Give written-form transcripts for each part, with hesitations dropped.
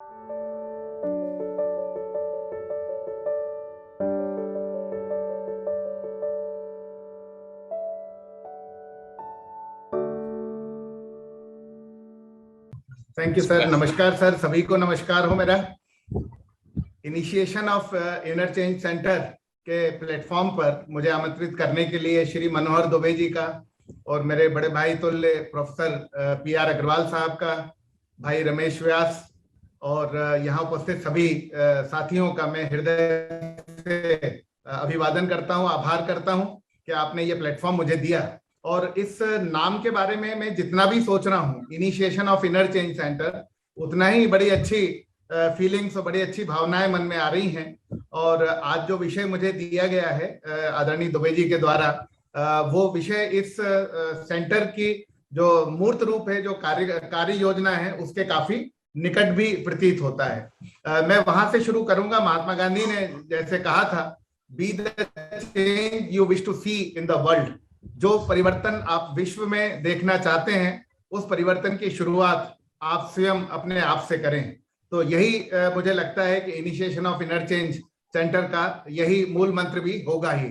Thank you sir. नमस्कार sir, सभी को नमस्कार हो मेरा। Initiation of inner change centre के प्लेटफॉर्म पर मुझे आमंत्रित करने के लिए श्री मनोहर दुबे जी का और मेरे बड़े भाई तुल्य प्रोफेसर PR अग्रवाल साहब का, भाई रमेश व्यास और यहाँ उपस्थित सभी साथियों का मैं हृदय से अभिवादन करता हूँ, आभार करता हूँ कि आपने ये प्लेटफॉर्म मुझे दिया। और इस नाम के बारे में मैं जितना भी सोच रहा हूँ, initiation of inner change centre, उतना ही बड़ी अच्छी फीलिंग्स और बड़ी अच्छी भावनाएं मन में आ रही हैं। और आज जो विषय मुझे दिया गया है आदरणीय दुबे जी के द्वारा, वो विषय इस सेंटर की जो मूर्त रूप है, जो कार्य योजना है, उसके काफी निकट भी प्रतीत होता है। मैं वहां से शुरू करूंगा। महात्मा गांधी ने जैसे कहा था, be the change you wish to see in the world. जो परिवर्तन आप विश्व में देखना चाहते हैं, उस परिवर्तन की शुरुआत आप स्वयं अपने आप से करें। तो यही मुझे लगता है कि initiation of inner change centre का यही मूल मंत्र भी होगा ही।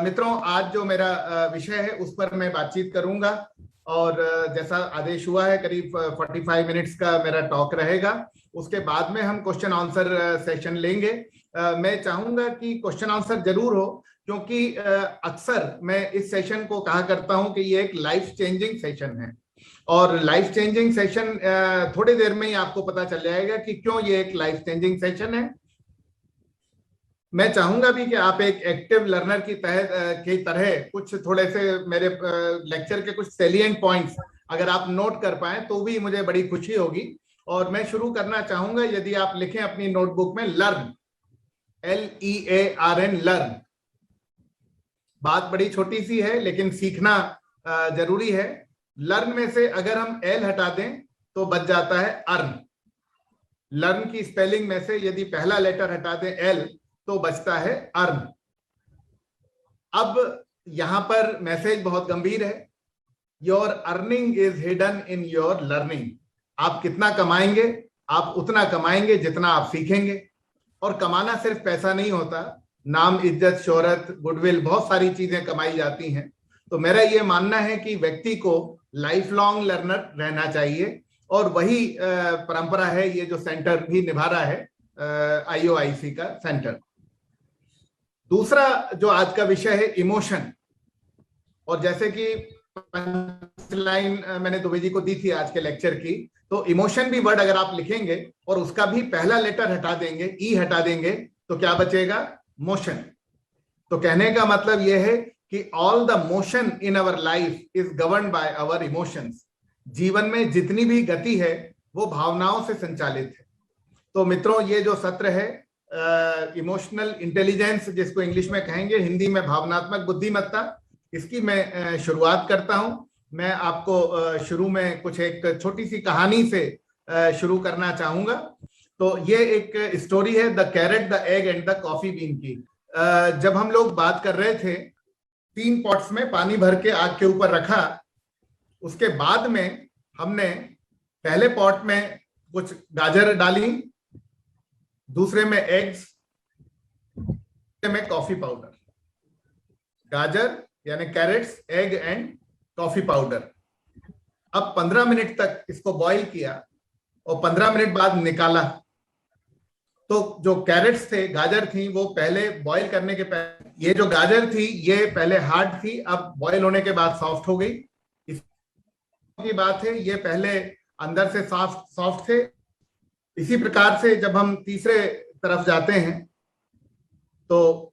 मित्रों, आज जो मेरा विषय है उस पर मैं बातचीत करूंगा और जैसा आदेश हुआ है करीब 45 मिनट्स का मेरा टॉक रहेगा। उसके बाद में हम क्वेश्चन आंसर सेशन लेंगे। मैं चाहूंगा कि क्वेश्चन आंसर जरूर हो, क्योंकि अक्सर मैं इस सेशन को कहा करता हूं कि ये एक लाइफ चेंजिंग सेशन है। और लाइफ चेंजिंग सेशन थोड़ी देर में ही आपको पता चल जाएगा कि क्यों ये एक लाइफ चेंजिंग सेशन है। मैं चाहूंगा भी कि आप एक एक्टिव लर्नर की तरह कुछ थोड़े से मेरे लेक्चर के कुछ सेलिएंट पॉइंट्स अगर आप नोट कर पाए तो भी मुझे बड़ी खुशी होगी। और मैं शुरू करना चाहूंगा, यदि आप लिखें अपनी नोटबुक में, लर्न, LEARN, लर्न। बात बड़ी छोटी सी है लेकिन सीखना जरूरी है। लर्न में से अगर हम L हटा दें तो बच जाता है अर्न। लर्न की स्पेलिंग में से यदि पहला लेटर हटा दें L तो बचता है अर्न। अब यहां पर मैसेज बहुत गंभीर है। Your earning is hidden in your learning. आप कितना कमाएंगे, आप उतना कमाएंगे जितना आप सीखेंगे। और कमाना सिर्फ पैसा नहीं होता, नाम, इज्जत, शोहरत, गुडविल, बहुत सारी चीजें कमाई जाती हैं। तो मेरा ये मानना है कि व्यक्ति को लाइफ लॉन्ग लर्नर रहना चाहिए और वही परंपरा है ये जो सेंटर भी निभा रहा है, IOIC का सेंटर। दूसरा जो आज का विषय है, इमोशन। और जैसे कि लाइन मैंने दुबे जी को दी थी आज के लेक्चर की, तो इमोशन भी वर्ड अगर आप लिखेंगे और उसका भी पहला लेटर हटा देंगे, E हटा देंगे, तो क्या बचेगा? मोशन। तो कहने का मतलब यह है कि all the motion in our life is govern by our emotions. जीवन में जितनी भी गति है वो भावनाओं से संचालित है। तो मित्रों, ये जो सत्र है, इमोशनल इंटेलिजेंस जिसको इंग्लिश में कहेंगे, हिंदी में भावनात्मक बुद्धिमत्ता, इसकी मैं शुरुआत करता हूं। मैं आपको शुरू में कुछ एक छोटी सी कहानी से शुरू करना चाहूंगा। तो ये एक स्टोरी है, the carat, the egg and the coffee bean की। जब हम लोग बात कर रहे थे, 3 पॉट्स में पानी भर के आग के ऊपर रखा। उसके बाद में हमने पहले पॉट में कुछ गाजर डाली, दूसरे में एग्स, में कॉफी पाउडर। गाजर यानी carrots, egg and coffee powder. अब 15 मिनट तक इसको बॉईल किया और 15 मिनट बाद निकाला। तो जो कैरेट्स थे, गाजर थी, वो पहले बॉईल करने के पहले, ये जो गाजर थी ये पहले हार्ड थी, अब बॉईल होने के बाद सॉफ्ट हो गई। इसकी बात है, ये पहले अंदर से सॉफ्ट थे। इसी प्रकार से जब हम तीसरे तरफ जाते हैं तो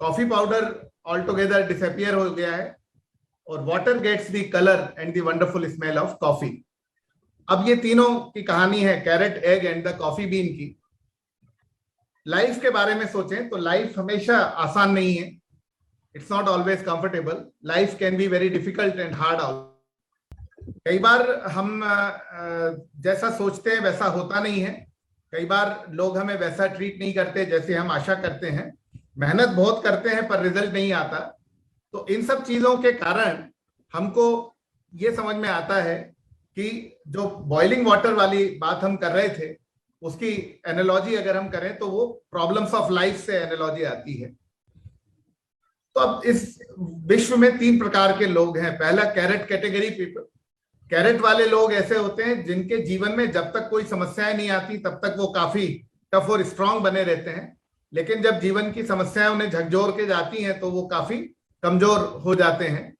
coffee powder all together disappear हो गया है और water gets the colour and the wonderful smell of coffee. अब ये तीनों की कहानी है, carrot, egg and the coffee bean की। लाइफ के बारे में सोचें तो लाइफ हमेशा आसान नहीं है। It's not always comfortable. Life can be very difficult and hard. कई बार हम जैसा सोचते हैं वैसा होता नहीं है। कई बार लोग हमें वैसा ट्रीट नहीं करते जैसे हम आशा करते हैं। मेहनत बहुत करते हैं पर रिजल्ट नहीं आता। तो इन सब चीजों के कारण हमको ये समझ में आता है कि जो बॉइलिंग वाटर वाली बात हम कर रहे थे, उसकी एनालॉजी अगर हम करें तो वो प्रॉब्लम्स ऑफ लाइफ से एनालॉजी आती है। तो अब इस विश्व में 3 प्रकार के लोग हैं। पहला, कैरेट कैटेगरी पीपल। कैरेट वाले लोग ऐसे होते हैं जिनके जीवन में जब तक कोई समस्याएं नहीं आती तब तक वो काफी टफ और स्ट्रांग बने रहते हैं, लेकिन जब जीवन की समस्याएं उन्हें झकझोर के जाती हैं तो वो काफी कमजोर हो जाते हैं,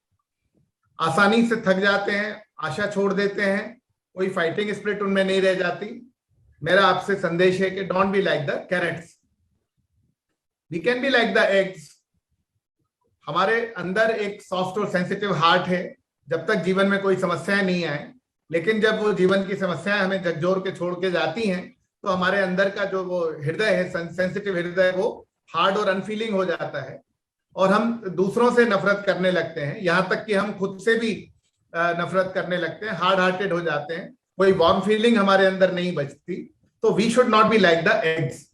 आसानी से थक जाते हैं, आशा छोड़ देते हैं, कोई फाइटिंग स्पिरिट उनमें नहीं रह जाती। मेरा आपसे संदेश है कि don't be like the carrots, we can be like the eggs. हमारे अंदर एक सॉफ्ट और सेंसिटिव हार्ट है जब तक जीवन में कोई समस्याएं नहीं आए, लेकिन जब वो जीवन की समस्याएं हमें झकझोर के छोड़ के जाती हैं तो हमारे अंदर का जो वो हृदय है, सेंसिटिव हृदय, वो हार्ड और अनफीलिंग हो जाता है और हम दूसरों से नफरत करने लगते हैं, यहाँ तक कि हम खुद से भी नफरत करने लगते हैं, हार्ड हार्टेड हो जाते हैं, कोई वार्म फीलिंग हमारे अंदर नहीं बचती। तो we should not be like the eggs.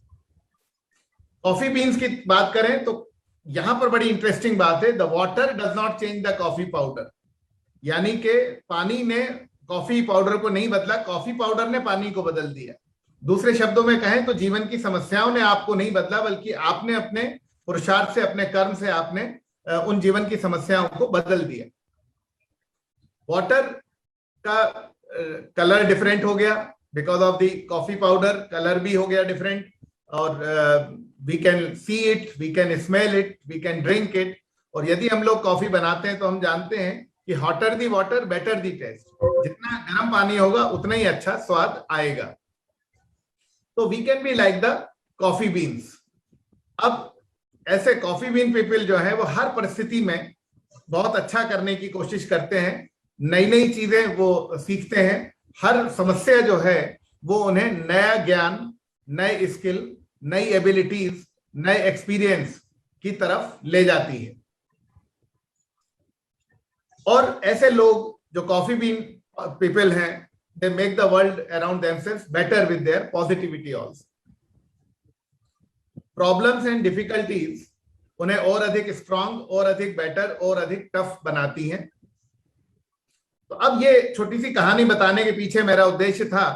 Coffee beans की बात करें तो यहां पर बड़ी इंटरेस्टिंग बात है, the water does not change the coffee powder, यानी कि पानी ने कॉफी पाउडर को नहीं बदला, कॉफी पाउडर ने पानी को बदल दिया। दूसरे शब्दों में कहें तो जीवन की समस्याओं ने आपको नहीं बदला, बल्कि आपने अपने पुरुषार्थ से, अपने कर्म से आपने उन जीवन की समस्याओं को बदल दिया। वाटर का कलर डिफरेंट हो गया because of the coffee powder, colour भी हो गया डिफरेंट, और we can see it, we can smell it, we can drink it. और यदि हम लोग कॉफी बनाते हैं तो हम जानते हैं कि hotter the water better the taste, जितना गर्म पानी होगा उतना ही अच्छा स्वाद आएगा। तो we can be like the coffee beans. अब ऐसे कॉफी बीन पीपल जो है वो हर परिस्थिति में बहुत अच्छा करने की कोशिश करते हैं, नई नई चीजें वो सीखते हैं, हर समस्या जो है वो उन्हें नया ज्ञान, नए स्किल, नई एबिलिटीज, नए एक्सपीरियंस की तरफ ले जाती है। और ऐसे लोग जो कॉफी बीन पीपल हैं, they make the world around themselves better with their positivity also. Problems and difficulties उन्हें और अधिक स्ट्रांग, और अधिक बेटर, और अधिक टफ बनाती हैं। तो अब ये छोटी सी कहानी बताने के पीछे मेरा उद्देश्य था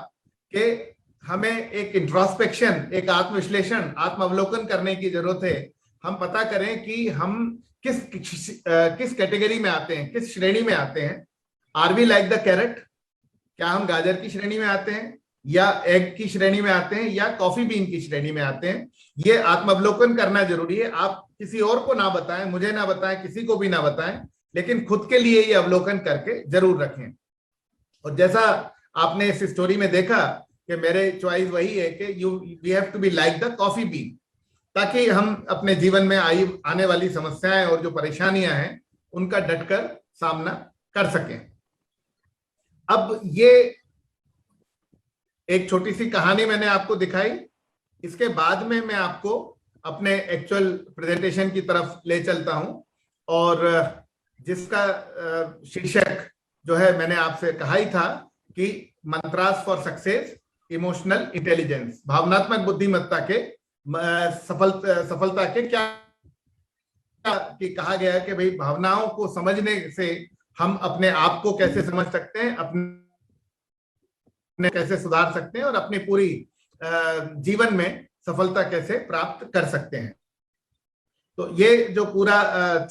कि हमें एक इंट्रोस्पेक्शन, एक आत्मविश्लेषण, आत्मावलोकन करने की जरूरत है। हम पता करें कि हम किस कैटेगरी में आते हैं, किस श्रेणी में आते हैं। Are we like the carrot? क्या हम गाजर की श्रेणी में आते हैं, या एग की श्रेणी में आते हैं, या कॉफी बीन की श्रेणी में आते हैं? ये आत्मावलोकन करना जरूरी है। आप किसी और को ना बताएं, मुझे ना बताएं, किसी को भी ना बताएं, लेकिन खुद के लिए ये अवलोकन करके जरूर रखें। और जैसा आपने इस स्टोरी में देखा कि मेरे चॉइस वही है कि we have to be like the coffee bean, ताकि हम अपने जीवन में आने वाली समस्याएं और जो परेशानियां हैं उनका डटकर सामना कर सकें। अब ये एक छोटी सी कहानी मैंने आपको दिखाई, इसके बाद में मैं आपको अपने एक्चुअल प्रेजेंटेशन की तरफ ले चलता हूं, और जिसका शीर्षक जो है मैंने आपसे कहा ही था कि mantras for success, emotional intelligence, भावनात्मक बुद्धिमत्ता के सफलता के क्या कि कहा गया है कि भाई भावनाओं को समझने से हम अपने आप को कैसे समझ सकते हैं, अपने कैसे सुधार सकते हैं, और अपनी पूरी जीवन में सफलता कैसे प्राप्त कर सकते हैं। तो ये जो पूरा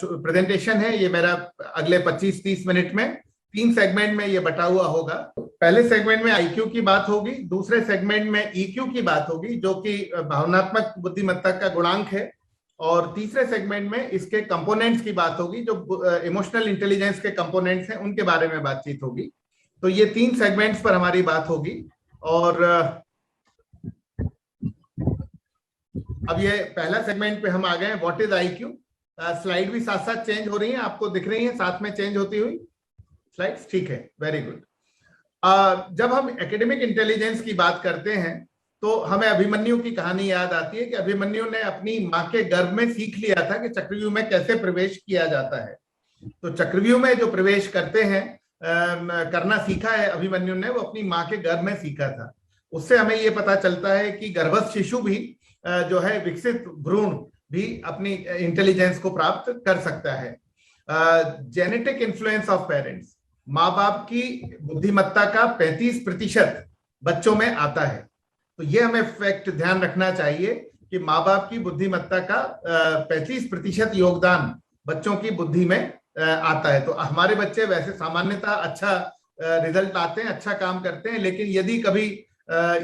प्रेजेंटेशन है ये मेरा अगले 25-30 मिनट में 3 सेगमेंट में ये बटा हुआ होगा। पहले सेगमेंट में आईक्यू की बात होगी, दूसरे सेगमेंट में ईक्यू की बात होगी जो कि भावनात्मक बुद्धिमत्ता का गुणांक है, और तीसरे सेगमेंट में इसके कंपोनेंट्स की बात होगी, जो इमोशनल इंटेलिजेंस के कंपोनेंट्स हैं उनके बारे में बातचीत होगी। तो ये 3 सेगमेंट्स पर हमारी बात होगी। और अब ये पहला सेगमेंट पे हम आ गए, व्हाट इज आईक्यू। स्लाइड भी साथ साथ चेंज हो रही है, आपको दिख रही है साथ में चेंज होती हुई स्लाइड्स? ठीक है, वेरी गुड। जब हम एकेडमिक इंटेलिजेंस की बात करते हैं तो हमें अभिमन्यु की कहानी याद आती है कि अभिमन्यु ने अपनी माँ के गर्भ में सीख लिया था कि चक्रव्यूह में कैसे प्रवेश किया जाता है। तो चक्रव्यूह में जो प्रवेश करते हैं करना सीखा है अभिमन्यु ने, वो अपनी माँ के गर्भ में सीखा था। उससे हमें ये पता चलता है कि गर्भस्थ शिशु भी जो है, विकसित भ्रूण भी अपनी इंटेलिजेंस को प्राप्त कर सकता है। जेनेटिक इन्फ्लुएंस ऑफ पेरेंट्स, माँ बाप की बुद्धिमत्ता का 35% बच्चों में आता है। तो ये हमें फैक्ट ध्यान रखना चाहिए कि माँ बाप की बुद्धिमत्ता का 35% योगदान बच्चों की बुद्धि में आता है। तो हमारे बच्चे वैसे सामान्यतः अच्छा रिजल्ट आते हैं, अच्छा काम करते हैं, लेकिन यदि कभी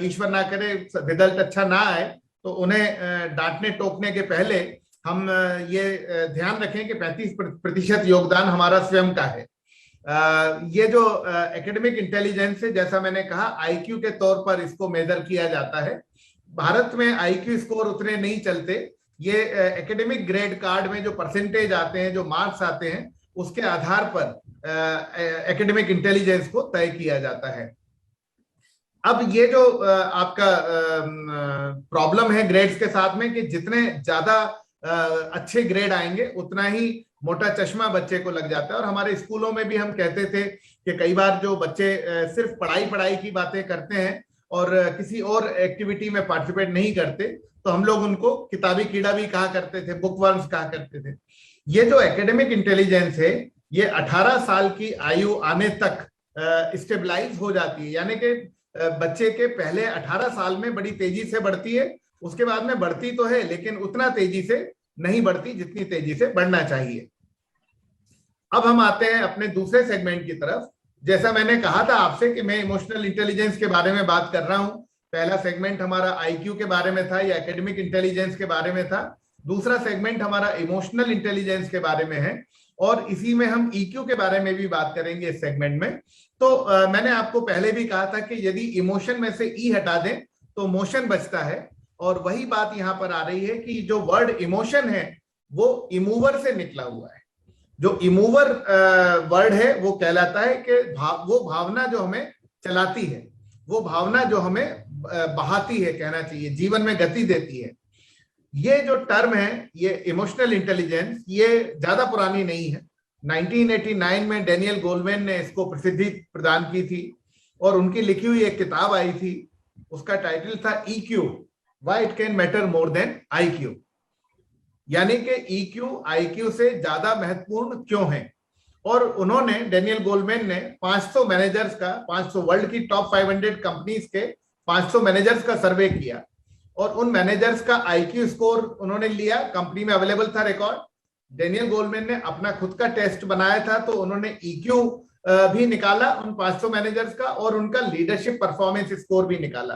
ईश्वर ना करे रिजल्ट अच्छा ना आए तो उन्हें डांटने टोकने के पहले हम ये ध्यान रखें कि 35% योगदान हमारा स्वयं का है। ये जो एकेडमिक इंटेलिजेंस है, जैसा मैंने कहा आईक्यू के तौर पर इसको मेजर किया जाता है। भारत में आईक्यू स्कोर उतने नहीं चलते। ये एकेडमिक ग्रेड कार्ड में जो परसेंटेज आते हैं, जो मार्क्स आते हैं, उसके आधार पर एकेडमिक इंटेलिजेंस को तय किया जाता है। अब ये जो आपका प्रॉब्लम है ग्रेड्स के साथ में कि जितने ज्यादा अच्छे ग्रेड आएंगे उतना ही मोटा चश्मा बच्चे को लग जाता है। और हमारे स्कूलों में भी हम कहते थे कि कई बार जो बच्चे सिर्फ पढ़ाई पढ़ाई की बातें करते हैं और किसी और एक्टिविटी में पार्टिसिपेट नहीं करते, तो हम लोग उनको किताबी कीड़ा भी कहा करते थे, बुक वर्म्स कहा करते थे। ये जो एकेडमिक इंटेलिजेंस है, ये 18 साल की आयु आने तक स्टेबलाइज हो जाती है। यानी कि बच्चे के पहले 18 साल में बड़ी तेजी से बढ़ती है, उसके बाद में बढ़ती तो है लेकिन उतना तेजी से नहीं बढ़ती जितनी तेजी से बढ़ना चाहिए। अब हम आते हैं अपने दूसरे सेगमेंट की तरफ। जैसा मैंने कहा था आपसे कि मैं इमोशनल इंटेलिजेंस के बारे में बात कर रहा हूं। पहला सेगमेंट हमारा आईक्यू के बारे में था या एकेडमिक इंटेलिजेंस के बारे में था। दूसरा सेगमेंट हमारा इमोशनल इंटेलिजेंस के बारे में है और इसी में हम ईक्यू के बारे में भी बात करेंगे इस सेगमेंट में। तो मैंने आपको पहले भी कहा था कि यदि इमोशन में से ई हटा दें तो मोशन बचता है। और वही बात यहां पर आ रही है कि जो वर्ड इमोशन है वो इमूवर से निकला हुआ है। जो इमूवर वर्ड है वो कहलाता है कि वो भावना जो हमें चलाती है, वो भावना जो हमें बहाती है, कहना चाहिए जीवन में गति देती है। ये जो टर्म है, ये इमोशनल इंटेलिजेंस, ये ज्यादा पुरानी नहीं है। 1989 में डेनियल गोलमैन ने इसको प्रसिद्धि प्रदान की थी और उनकी लिखी हुई एक किताब आई थी, उसका टाइटल था EQ, why it can matter more than IQ। यानी कि EQ IQ से ज्यादा महत्वपूर्ण क्यों है। और उन्होंने, डेनियल गोलमैन ने 500 मैनेजर्स का, 500 वर्ल्ड की टॉप 500 कंपनीज के 500 मैनेजर्स का सर्वे किया और उन मैनेजर्स का IQ स्कोर उन्होंने लिया। कंपनी में अवेलेबल था रिकॉर्ड। डेनियल गोलमैन ने अपना खुद का टेस्ट बनाया था, तो उन्होंने EQ भी निकाला उन 500 मैनेजर्स का और उनका लीडरशिप परफॉर्मेंस स्कोर भी निकाला।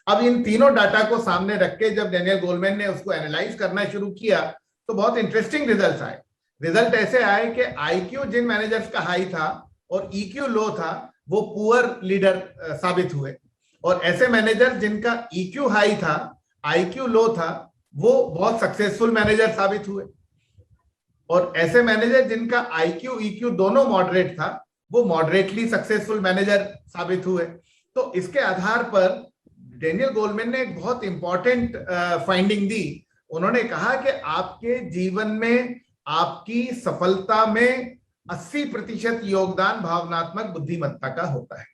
अब इन तीनों डाटा को सामने रख के जब डेनियल गोलमैन ने उसको एनालाइज करना शुरू किया तो बहुत इंटरेस्टिंग रिजल्ट आए। रिजल्ट ऐसे आए कि IQ जिन मैनेजर्स का हाई था और EQ लो था वो पुअर लीडर साबित हुए, और ऐसे मैनेजर जिनका EQ हाई था, IQ लो था, वो बहुत सक्सेसफुल मैनेजर साबित हुए। और ऐसे मैनेजर जिनका IQ EQ दोनों मॉडरेट था, वो मॉडरेटली सक्सेसफुल मैनेजर साबित हुए। तो इसके आधार पर डेनियल गोलमैन ने एक बहुत इंपॉर्टेंट फाइंडिंग दी। उन्होंने कहा कि आपके जीवन में आपकी सफलता में 80% योगदान भावनात्मक बुद्धिमत्ता का होता है।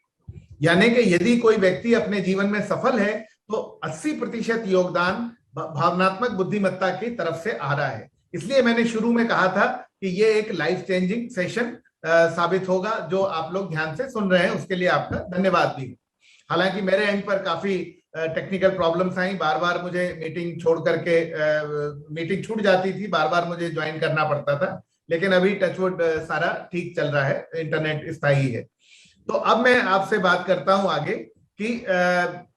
यानी कि यदि कोई व्यक्ति अपने जीवन में सफल है तो 80% योगदान भावनात्मक बुद्धिमत्ता की तरफ से आ रहा है। इसलिए मैंने शुरू में कहा था कि ये एक लाइफ चेंजिंग सेशन साबित होगा। जो आप लोग ध्यान से सुन रहे हैं उसके लिए आपका धन्यवाद भी। हालांकि मेरे एंड पर काफी टेक्निकल प्रॉब्लम्स आई, बार बार मुझे मीटिंग छोड़ करके मीटिंग छूट जाती थी, बार बार मुझे ज्वाइन करना पड़ता था, लेकिन अभी टचवुड सारा ठीक चल रहा है, इंटरनेट स्थायी है। तो अब मैं आपसे बात करता हूं आगे कि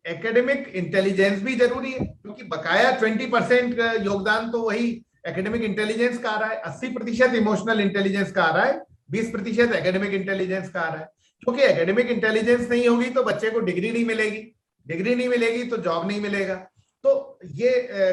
एकेडमिक इंटेलिजेंस भी जरूरी है, क्योंकि बकाया 20% योगदान तो वही एकेडमिक इंटेलिजेंस का आ रहा है, 80% इमोशनल इंटेलिजेंस का आ रहा है, 20% एकेडमिक इंटेलिजेंस का आ रहा है। क्योंकि एकेडमिक इंटेलिजेंस नहीं होगी तो बच्चे को डिग्री नहीं मिलेगी, डिग्री नहीं मिलेगी तो जॉब नहीं मिलेगा। तो ये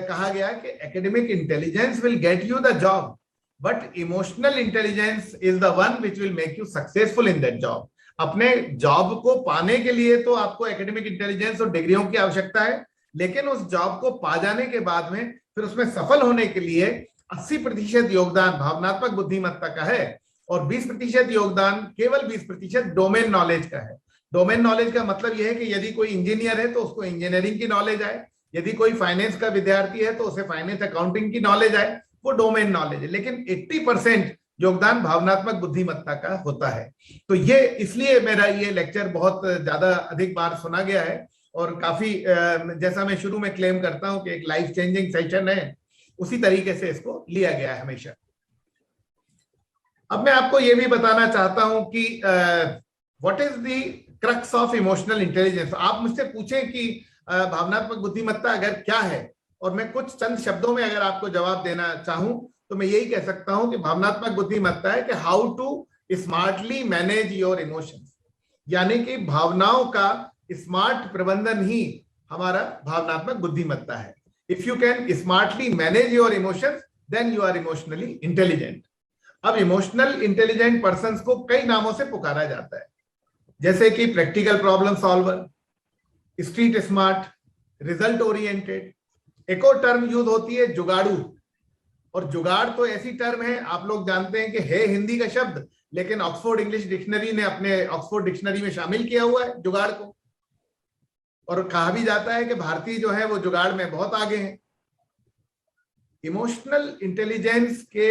कहा गया कि academic intelligence will get you the job, but emotional intelligence is the one which will make you successful in that job. अपने जॉब को पाने के लिए तो आपको एकेडमिक इंटेलिजेंस और डिग्रियों की आवश्यकता है, लेकिन उस जॉब को पा जाने के बाद में फिर उसमें सफल होने के लिए 80% योगदान भावनात्मक बुद्धिमत्ता का है और 20% योगदान, केवल 20% डोमेन नॉलेज का है। डोमेन नॉलेज का मतलब यह है कि यदि कोई इंजीनियर है तो उसको इंजीनियरिंग की नॉलेज आए, यदि कोई फाइनेंस का विद्यार्थी है तो उसे फाइनेंस अकाउंटिंग की नॉलेज आए, वो डोमेन नॉलेज है। लेकिन 80% योगदान भावनात्मक बुद्धिमत्ता का होता है। तो ये इसलिए मेरा ये लेक्चर बहुत ज्यादा अधिक बार सुना गया है और काफी जैसा मैं शुरू में क्लेम करता हूं कि एक लाइफ चेंजिंग सेशन है, उसी तरीके से इसको लिया गया है हमेशा। अब मैं आपको ये भी बताना चाहता हूं कि what is the crux of emotional intelligence. आप मुझसे पूछें कि भावनात्मक बुद्धिमत्ता अगर क्या है, और मैं कुछ चंद शब्दों में अगर आपको जवाब देना चाहूं तो मैं यही कह सकता हूं कि भावनात्मक बुद्धिमत्ता है कि how to smartly manage your emotions, यानी कि भावनाओं का स्मार्ट प्रबंधन ही हमारा भावनात्मक बुद्धिमत्ता है। If you can smartly manage your emotions then you are emotionally intelligent. अब इमोशनल इंटेलिजेंट पर्संस को कई नामों से पुकारा जाता है, जैसे कि practical problem solver, street smart, result oriented. एक और टर्म यूज होती है जुगाड़ू, और जुगाड़ तो ऐसी टर्म है, आप लोग जानते हैं कि है हिंदी का शब्द, लेकिन ऑक्सफोर्ड इंग्लिश डिक्शनरी ने अपने ऑक्सफोर्ड डिक्शनरी में शामिल किया हुआ है जुगाड़ को, और कहा भी जाता है कि भारतीय जो है वो जुगाड़ में बहुत आगे हैं। इमोशनल इंटेलिजेंस के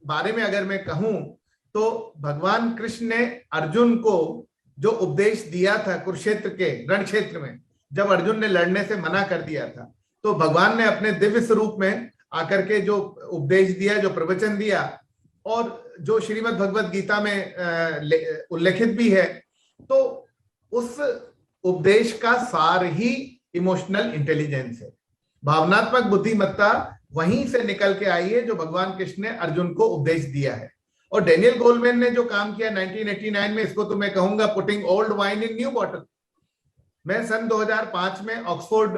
बारे में अगर मैं कहूं तो भगवान कृष्ण ने अर्जुन को जो उपदेश दिया था कुरुक्षेत्र के रण क्षेत्र में, जब अर्जुन ने लड़ने से मना कर दिया था, तो भगवान ने अपने दिव्य स्वरूप में आकर के जो उपदेश दिया, जो प्रवचन दिया, और जो श्रीमद् भगवत गीता में उल्लेखित भी है, तो उस उपदेश का सार ही इमोशनल इंटेलिजेंस है। भावनात्मक बुद्धिमत्ता वहीं से निकल के आई है जो भगवान कृष्ण ने अर्जुन को उपदेश दिया है। और डेनियल गोलमैन ने जो काम किया 1989 में, इसको तो मैं कहूंगा putting old wine in new bottle. मैं सन 2005 में ऑक्सफोर्ड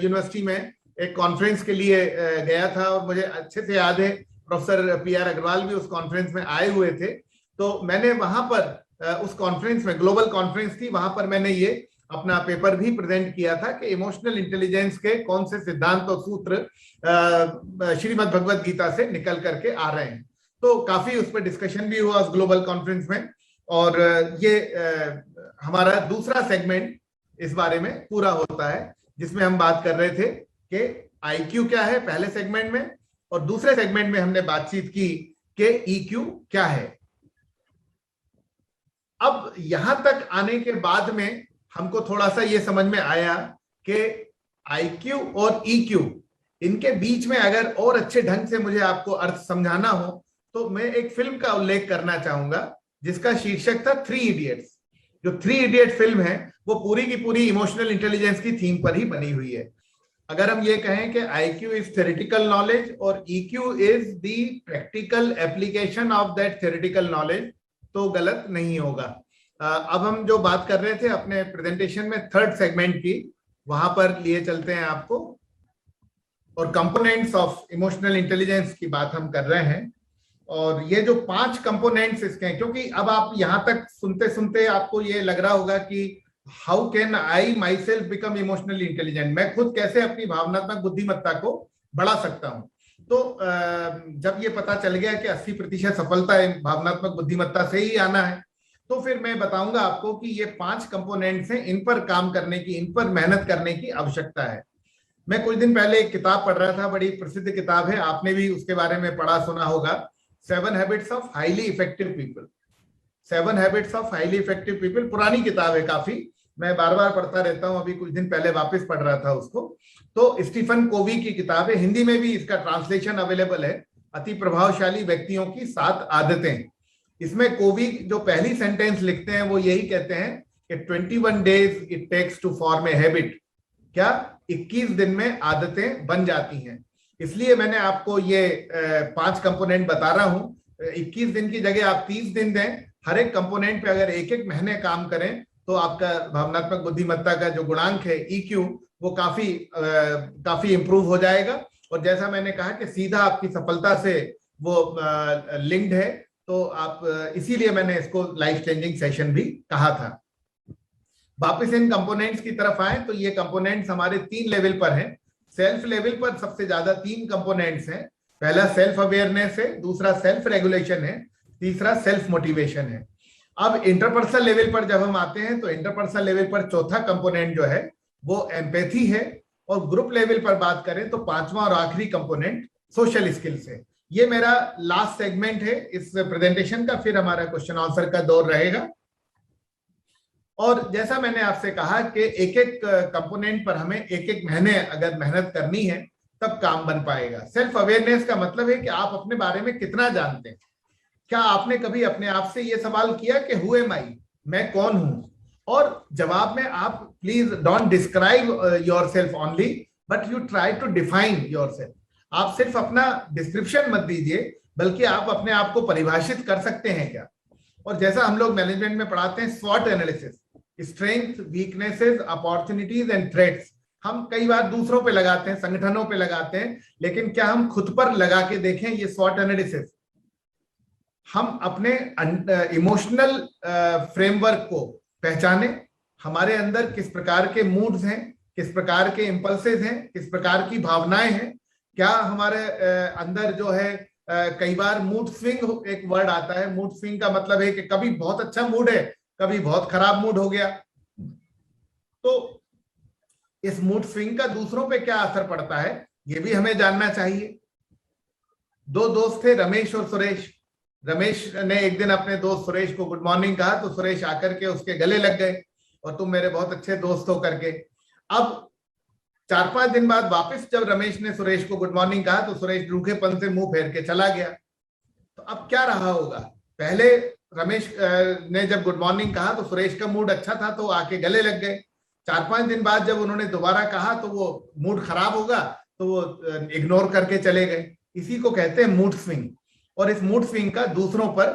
यूनिवर्सिटी में एक कॉन्फ्रेंस के लिए गया था, और मुझे अच्छे से याद है प्रोफेसर पीआर अग्रवाल भी उस कॉन्फ्रेंस में आए हुए थे। तो मैंने वहां पर उस कॉन्फ्रेंस में, ग्लोबल कॉन्फ्रेंस थी, वहां पर मैंने ये अपना पेपर भी प्रेजेंट किया था कि इमोशनल इंटेलिजेंस के कौन से सिद्धांत और सूत्र श्रीमद् भगवत गीता से निकल करके आ रहे हैं। तो काफी उस पर डिस्कशन भी हुआ उस ग्लोबल कॉन्फ्रेंस में, और ये हमारा दूसरा सेगमेंट इस बारे में पूरा होता है, जिसमें हम बात कर रहे थे कि आईक्यू क्या है पहले सेगमेंट में, और दूसरे सेगमेंट में हमने बातचीत की कि ईक्यू क्या है। अब यहां तक आने के बाद में हमको थोड़ा सा ये समझ में आया कि आईक्यू और ईक्यू, इनके बीच में अगर और अच्छे ढंग से मुझे आपको अर्थ समझाना हो तो मैं एक फिल्म का उल्लेख करना चाहूंगा जिसका शीर्षक था थ्री इडियट्स। जो थ्री इडियट फिल्म है वो पूरी की पूरी इमोशनल इंटेलिजेंस की थीम पर ही बनी हुई है। अगर हम ये कहें कि IQ इज थ्योरेटिकल नॉलेज और EQ is the practical application of that theoretical knowledge, तो गलत नहीं होगा। अब हम जो बात कर रहे थे अपने प्रेजेंटेशन में थर्ड सेगमेंट की, वहां पर लिए चलते हैं आपको, और कंपोनेंट्स ऑफ इमोशनल इंटेलिजेंस की बात हम कर रहे हैं। और ये जो 5 कंपोनेंट्स इसके हैं, क्योंकि अब आप यहां तक सुनते सुनते आपको ये लग रहा होगा कि how can I my self become emotionally intelligent, मैं खुद कैसे अपनी भावनात्मक बुद्धिमत्ता को बढ़ा सकता हूं। तो जब ये पता चल गया कि 80% सफलता भावनात्मक बुद्धिमत्ता से ही आना है, तो फिर मैं बताऊंगा आपको कि ये 5 कंपोनेंट्स हैं, इन पर काम करने की, इन पर मेहनत करने की आवश्यकता है। मैं कुछ दिन पहले एक किताब पढ़ रहा था, बड़ी प्रसिद्ध किताब है, आपने भी उसके बारे में पढ़ा सुना होगा, 7 habits of highly effective people. 7 habits of highly effective people, पुरानी किताब है काफी, मैं बार बार पढ़ता रहता हूं, अभी कुछ दिन पहले वापस पढ़ रहा था उसको। तो स्टीफन कोवी की किताब है, हिंदी में भी इसका ट्रांसलेशन अवेलेबल है, अति प्रभावशाली व्यक्तियों की 7 आदतें। इसमें कोवी जो पहली सेंटेंस लिखते हैं वो यही कहते हैं कि 21 days it takes to form a habit. क्या 21 दिन में आदतें बन जाती हैं। इसलिए मैंने आपको ये 5 कंपोनेंट बता रहा हूं। 21 दिन की जगह आप 30 दिन दें, हर एक कंपोनेंट पे अगर एक महीने काम करें तो आपका भावनात्मक बुद्धिमत्ता का जो गुणांक है EQ वो काफी इंप्रूव हो जाएगा। और जैसा मैंने कहा कि सीधा आपकी सफलता से वो लिंक्ड है, तो आप इसीलिए मैंने इसको लाइफ चेंजिंग सेशन भी कहा था। वापस इन कंपोनेंट्स की तरफ आए तो ये कंपोनेंट्स हमारे 3 लेवल पर हैं। सेल्फ लेवल पर सबसे ज्यादा 3 कंपोनेंट्स हैं। पहला सेल्फ अवेयरनेस है, दूसरा सेल्फ रेगुलेशन है, तीसरा सेल्फ मोटिवेशन है। अब इंटरपर्सनल लेवल पर जब हम आते हैं तो इंटरपर्सनल लेवल पर चौथा कंपोनेंट जो है वो एम्पैथी है, और ग्रुप लेवल पर बात करें तो 5वां और आखिरी कंपोनेंट सोशल स्किल्स है। ये मेरा लास्ट सेगमेंट है इस प्रेजेंटेशन का, फिर हमारा क्वेश्चन आंसर का दौर रहेगा। और जैसा मैंने आपसे कहा कि एक एक कंपोनेंट पर हमें एक एक महीने अगर मेहनत करनी है तब काम बन पाएगा। सेल्फ अवेयरनेस का मतलब है कि आप अपने बारे में कितना जानते हैं। क्या आपने कभी अपने आप से यह सवाल किया कि हु एम आई, मैं कौन हूं? और जवाब में आप please don't describe yourself only but you try to define yourself. आप सिर्फ अपना डिस्क्रिप्शन मत दीजिए बल्कि आप अपने आप को परिभाषित कर सकते हैं क्या। और जैसा हम लोग मैनेजमेंट में पढ़ाते हैं स्वॉट analysis, strength, weaknesses, opportunities and threats, हम कई बार दूसरों पे लगाते हैं, संगठनों पे लगाते हैं, लेकिन क्या हम खुद पर लगा के देखें ये स्वॉट एनालिसिस? हम अपने इमोशनल फ्रेमवर्क को पहचाने, हमारे अंदर किस प्रकार के मूड्स हैं, किस प्रकार के इंपल्सेस हैं, किस प्रकार की भावनाएं हैं। क्या हमारे अंदर जो है कई बार मूड स्विंग, एक वर्ड आता है, मूड स्विंग का मतलब है कि कभी बहुत अच्छा मूड है, कभी बहुत खराब मूड हो गया। तो इस मूड स्विंग का दूसरों पे क्या असर पड़ता है ये भी हमें जानना चाहिए। दो दोस्त थे, रमेश और सुरेश। रमेश ने एक दिन अपने दोस्त सुरेश को गुड मॉर्निंग कहा तो सुरेश आकर के उसके गले लग गए और तुम मेरे बहुत अच्छे दोस्त हो करके। अब 4-5 दिन बाद वापस जब रमेश ने सुरेश को गुड मॉर्निंग कहा तो सुरेश रूखेपन से मुंह फेर के चला गया। तो अब क्या रहा होगा? पहले रमेश ने जब गुड मॉर्निंग कहा तो सुरेश का मूड अच्छा था तो आके गले लग गए। 4-5 दिन बाद जब उन्होंने दोबारा कहा तो वो मूड खराब होगा तो वो इग्नोर करके चले गए। इसी को कहते हैं मूड स्विंग। और इस मूड स्विंग का दूसरों पर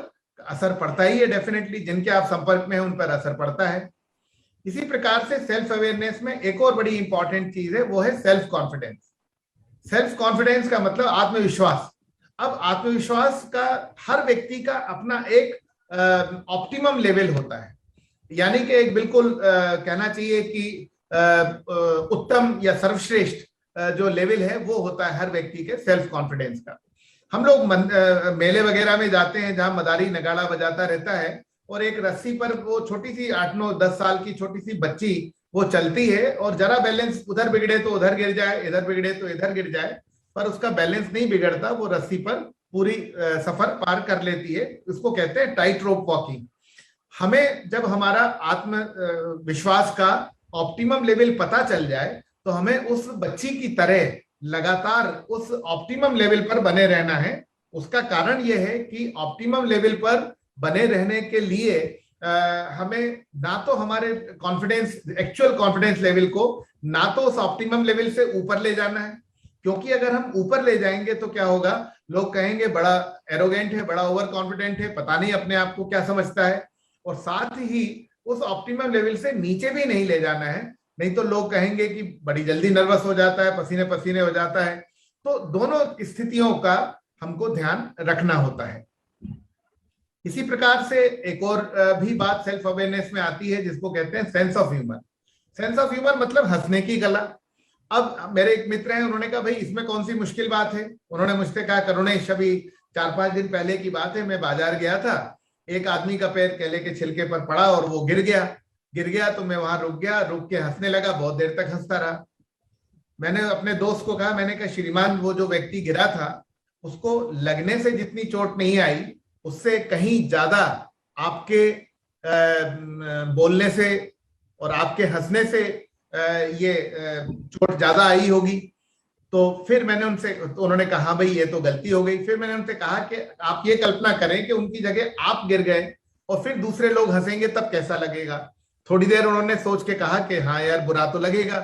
असर पड़ता ही है, डेफिनेटली जिनके आप संपर्क में हैं उन पर असर पड़ता है। इसी प्रकार से सेल्फ अवेयरनेस में एक और बड़ी इंपॉर्टेंट चीज है, वो है सेल्फ कॉन्फिडेंस। सेल्फ कॉन्फिडेंस का मतलब आत्मविश्वास। अब आत्मविश्वास का हर व्यक्ति का अपना एक ऑप्टिमम लेवल होता है, यानी कि एक बिल्कुल कहना चाहिए कि उत्तम या सर्वश्रेष्ठ जो लेवल है वो होता है हर व्यक्ति के सेल्फ कॉन्फिडेंस का। हम लोग मेले वगैरह में जाते हैं जहां मदारी नगाड़ा बजाता रहता है और एक रस्सी पर वो छोटी सी 8-9-10 साल की छोटी सी बच्ची वो चलती है और जरा बैलेंस उधर बिगड़े तो उधर गिर जाए, इधर बिगड़े तो इधर गिर जाए, पर उसका बैलेंस नहीं बिगड़ता, वो रस्सी पर पूरी सफर पार कर लेती है। उसको कहते हैं टाइट रोप वॉकिंग। हमें जब हमारा आत्म विश्वास का ऑप्टिमम लेवल पता चल जाए तो हमें उस बच्ची की तरह लगातार उस ऑप्टिमम लेवल पर बने रहना है। उसका कारण यह है कि ऑप्टिमम लेवल पर बने रहने के लिए हमें ना तो हमारे कॉन्फिडेंस, एक्चुअल कॉन्फिडेंस लेवल को ना तो उस ऑप्टिमम लेवल से ऊपर ले जाना है, क्योंकि अगर हम ऊपर ले जाएंगे तो क्या होगा, लोग कहेंगे बड़ा एरोगेंट है, बड़ा ओवर कॉन्फिडेंट है, पता नहीं अपने आप को क्या समझता है। और साथ ही उस ऑप्टिमम लेवल से नीचे भी नहीं ले जाना है, नहीं तो लोग कहेंगे कि बड़ी जल्दी नर्वस हो जाता है, पसीने पसीने हो जाता है। तो दोनों स्थितियों का हमको ध्यान रखना होता है। इसी प्रकार से एक और भी बात सेल्फ अवेयरनेस में आती है जिसको कहते हैं sense of humour. Sense of humour मतलब हंसने की कला। अब मेरे एक मित्र हैं, उन्होंने कहा भाई इसमें कौन सी मुश्किल बात है। उन्होंने मुझसे कहा करुणेश, अभी 4-5 दिन पहले की बात है, मैं बाजार गया था, एक आदमी का पैर केले के छिलके पर पड़ा और वो गिर गया तो मैं वहां रुक गया, रुक के हंसने लगा, बहुत देर तक हंसता रहा। मैंने अपने दोस्त को कहा, मैंने कहा श्रीमान वो जो व्यक्ति गिरा था उसको लगने से जितनी चोट नहीं आई उससे कहीं ज्यादा आपके बोलने से और आपके हंसने से ये चोट ज्यादा आई होगी। तो फिर मैंने उनसे, तो उन्होंने कहा भाई ये तो गलती हो गई। फिर मैंने उनसे कहा कि आप ये कल्पना करें कि उनकी जगह आप गिर गए और फिर दूसरे लोग हंसेंगे तब कैसा लगेगा। थोड़ी देर उन्होंने सोच के कहा कि हाँ यार बुरा तो लगेगा।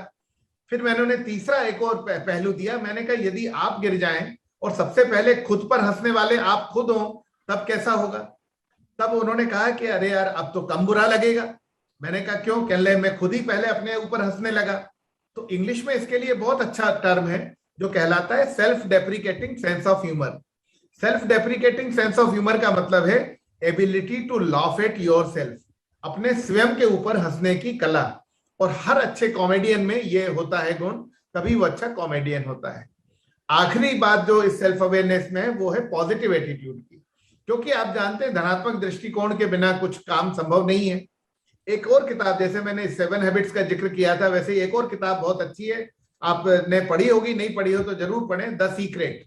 फिर मैंने उन्हें तीसरा एक और पहलू दिया, मैंने कहा यदि आप गिर जाएं और सबसे पहले खुद पर हंसने वाले आप खुद हो तब कैसा होगा। तब उन्होंने कहा कि अरे यार अब तो कम बुरा लगेगा। मैंने कहा क्यों? कहने मैं खुद ही पहले अपने ऊपर हंसने लगा। तो इंग्लिश में इसके लिए बहुत अच्छा टर्म है जो कहलाता है self deprecating sense of humour. Self deprecating sense of humour का मतलब है ability to laugh at yourself, अपने स्वयं के ऊपर हंसने की कला। और हर अच्छे कॉमेडियन में ये होता है गुण, तभी वो अच्छा कॉमेडियन होता है। आखिरी बात जो इस सेल्फ अवेयरनेस में है वो है पॉजिटिव एटीट्यूड की, क्योंकि आप जानते हैं धनात्मक दृष्टिकोण के बिना कुछ काम संभव नहीं है। एक और किताब, जैसे मैंने 7 हैबिट्स का जिक्र किया था, वैसे एक और किताब बहुत अच्छी है, आपने पढ़ी होगी, नहीं पढ़ी हो तो जरूर पढ़ें, the secret.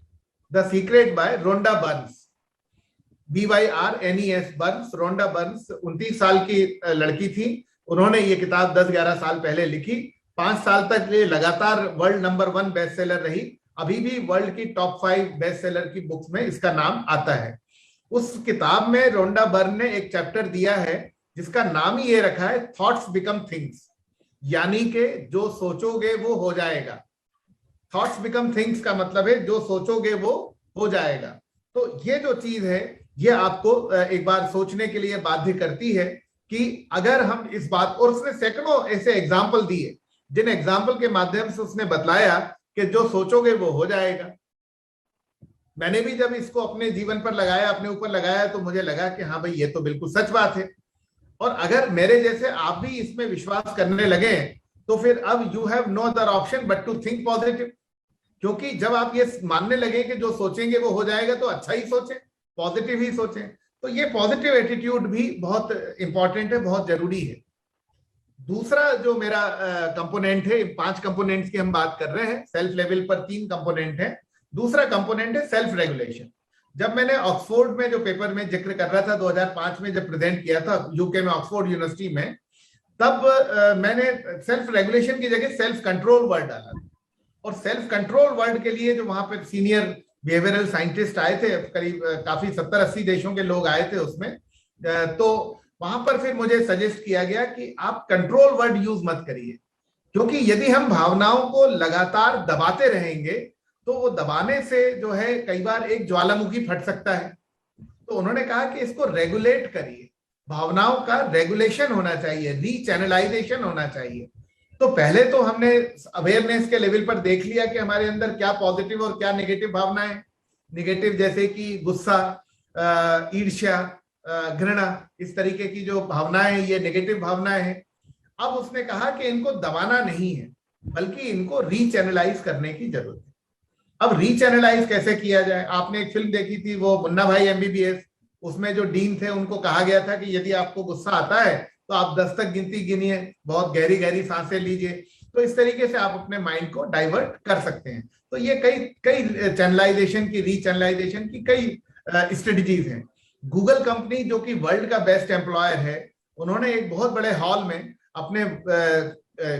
The secret by Rhonda Byrnes, BYRNES Byrnes. Rhonda Byrnes 29 साल की लड़की थी। उन्होंने ये किताब 10-11 साल पहले लिखी। 5 साल तक ये लगातार वर्ल्ड नंबर 1 बेस्ट सेलर रही। अभी भी वर्ल्ड की टॉप 5 बेस्ट सेलर की बुक्स में इसका नाम आता है। उस किताब में रोंडा बर्न ने एक चैप्टर दिया है जिसका नाम ही ये रखा है, थॉट्स बिकम थिंग्स, यानी कि जो सोचोगे वो हो जाएगा। थॉट्स बिकम थिंग्स का मतलब है जो सोचोगे वो हो जाएगा। तो ये जो चीज है ये आपको एक बार सोचने के लिए बाध्य करती है कि अगर हम इस बात, और उसने सैकड़ों ऐसे एग्जाम्पल दिए जिन एग्जाम्पल के माध्यम से उसने बतलाया कि जो सोचोगे वो हो जाएगा। मैंने भी जब इसको अपने जीवन पर लगाया, अपने ऊपर लगाया, तो मुझे लगा कि हाँ भाई ये तो बिल्कुल सच बात है। और अगर मेरे जैसे आप भी इसमें विश्वास करने लगे तो फिर अब you have no other option but to think positive. क्योंकि जब आप ये मानने लगे कि जो सोचेंगे वो हो जाएगा तो अच्छा ही सोचें, पॉजिटिव ही सोचें। तो ये पॉजिटिव एटीट्यूड भी बहुत इंपॉर्टेंट है, बहुत जरूरी है। दूसरा जो मेरा कंपोनेंट है, 5 कंपोनेंट्स की हम बात कर रहे हैं, सेल्फ लेवल पर 3 कंपोनेंट है। दूसरा कंपोनेंट है सेल्फ रेगुलेशन। जब मैंने ऑक्सफोर्ड में जो पेपर में जिक्र कर रहा था 2005 में जब प्रेजेंट किया था यूके में ऑक्सफोर्ड यूनिवर्सिटी में, तब मैंने सेल्फ रेगुलेशन की जगह सेल्फ कंट्रोल वर्ड डाला। और सेल्फ कंट्रोल वर्ड के लिए जो वहां पर सीनियर बिहेवियरल साइंटिस्ट आए थे, करीब काफी 70-80 देशों के लोग आए थे उसमें, तो वहां पर फिर मुझे सजेस्ट किया गया कि आप कंट्रोल वर्ड यूज मत करिए, क्योंकि यदि हम भावनाओं को लगातार दबाते रहेंगे तो वो दबाने से जो है कई बार एक ज्वालामुखी फट सकता है। तो उन्होंने कहा कि इसको रेगुलेट करिए, भावनाओं का रेगुलेशन होना चाहिए, रीचैनलाइजेशन होना चाहिए। तो पहले तो हमने अवेयरनेस के लेवल पर देख लिया कि हमारे अंदर क्या पॉजिटिव और क्या नेगेटिव भावनाएं। नेगेटिव जैसे कि गुस्सा, ईर्ष्या, घृणा, इस तरीके की जो भावनाएं, ये नेगेटिव भावनाएं हैं। अब उसने कहा कि इनको दबाना नहीं है बल्कि इनको रीचैनलाइज करने की जरूरत है। अब रीचैनलाइज कैसे किया जाए? आपने एक फिल्म देखी थी वो मुन्ना भाई MBBS, उसमें जो डीन थे उनको कहा गया था कि यदि आपको गुस्सा आता है तो आप 10 तक गिनती गिनिए, बहुत गहरी गहरी सांसें लीजिए। तो इस तरीके से आप अपने माइंड को डाइवर्ट कर सकते हैं। तो ये कई चैनलाइजेशन की, रीचैनलाइजेशन की कई स्ट्रेटजीज हैं। गूगल कंपनी जो कि वर्ल्ड का बेस्ट एम्प्लॉयर है, उन्होंने एक बहुत बड़े हॉल में अपने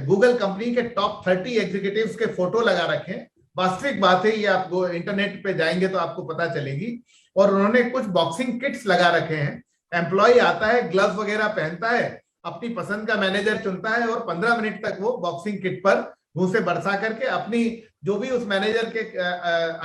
गूगल कंपनी के टॉप 30 एग्जीक्यूटिव्स के फोटो लगा रखे हैं। वास्तविक बात है, ये आप इंटरनेट पे जाएंगे तो आपको पता चलेगी। और उन्होंने कुछ बॉक्सिंग किट्स लगा रखे हैं। एम्प्लॉय आता है, ग्लव्स वगैरह पहनता है, अपनी पसंद का मैनेजर चुनता है और 15 मिनट तक वो बॉक्सिंग किट पर मुंह से बरसा करके अपनी जो भी उस मैनेजर के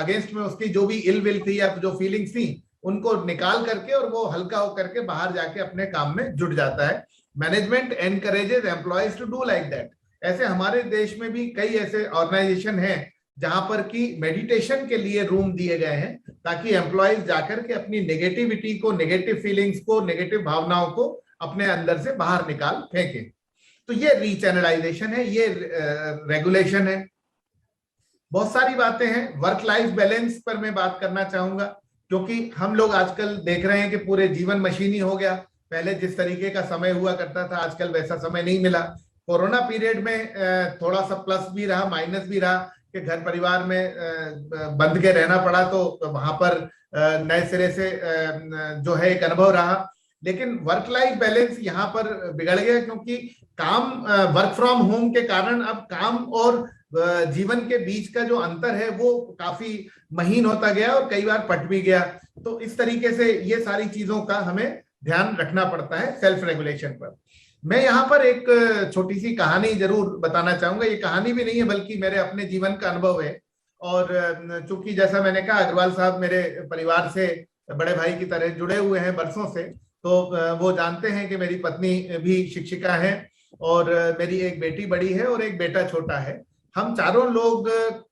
अगेंस्ट में उसकी जो भी इल विल थी या जो फीलिंग्स थी उनको निकाल करके और वो हल्का होकर के बाहर जाके अपने काम में जुट जाता है। Management encourages employees to do like that. ऐसे हमारे देश में भी कई ऐसे ऑर्गेनाइजेशन हैं जहां पर की मेडिटेशन के लिए रूम दिए गए हैं ताकि एम्प्लॉयज जाकर के अपनी नेगेटिविटी को, नेगेटिव फीलिंग्स को, नेगेटिव भावनाओं को अपने अंदर से बाहर निकाल फेंके। तो ये रीचैनलाइजेशन है, ये रेगुलेशन है। बहुत सारी बातें हैं। वर्क लाइफ बैलेंस पर मैं बात करना चाहूंगा, क्योंकि हम लोग आजकल देख रहे हैं कि पूरे जीवन मशीनी हो गया। पहले जिस तरीके का समय हुआ करता था आजकल वैसा समय नहीं मिला। कोरोना पीरियड में थोड़ा सा प्लस भी रहा, माइनस भी रहा कि घर परिवार में बंद के रहना पड़ा, तो वहां पर नए सिरे से जो है एक अनुभव रहा। लेकिन वर्क लाइफ बैलेंस यहाँ पर बिगड़ गया, क्योंकि काम, वर्क फ्रॉम होम के कारण अब काम और जीवन के बीच का जो अंतर है वो काफी महीन होता गया और कई बार पट भी गया। तो इस तरीके से ये सारी चीजों का हमें ध्यान रखना पड़ता है सेल्फ रेगुलेशन पर। मैं यहाँ पर एक छोटी सी कहानी जरूर बताना चाहूंगा। ये कहानी भी नहीं है बल्कि मेरे अपने जीवन का अनुभव है। और चूंकि जैसा मैंने कहा, अग्रवाल साहब मेरे परिवार से बड़े भाई की तरह जुड़े हुए हैं बरसों से, तो वो जानते हैं कि मेरी पत्नी भी शिक्षिका है और मेरी एक बेटी बड़ी है और एक बेटा छोटा है। हम चारों लोग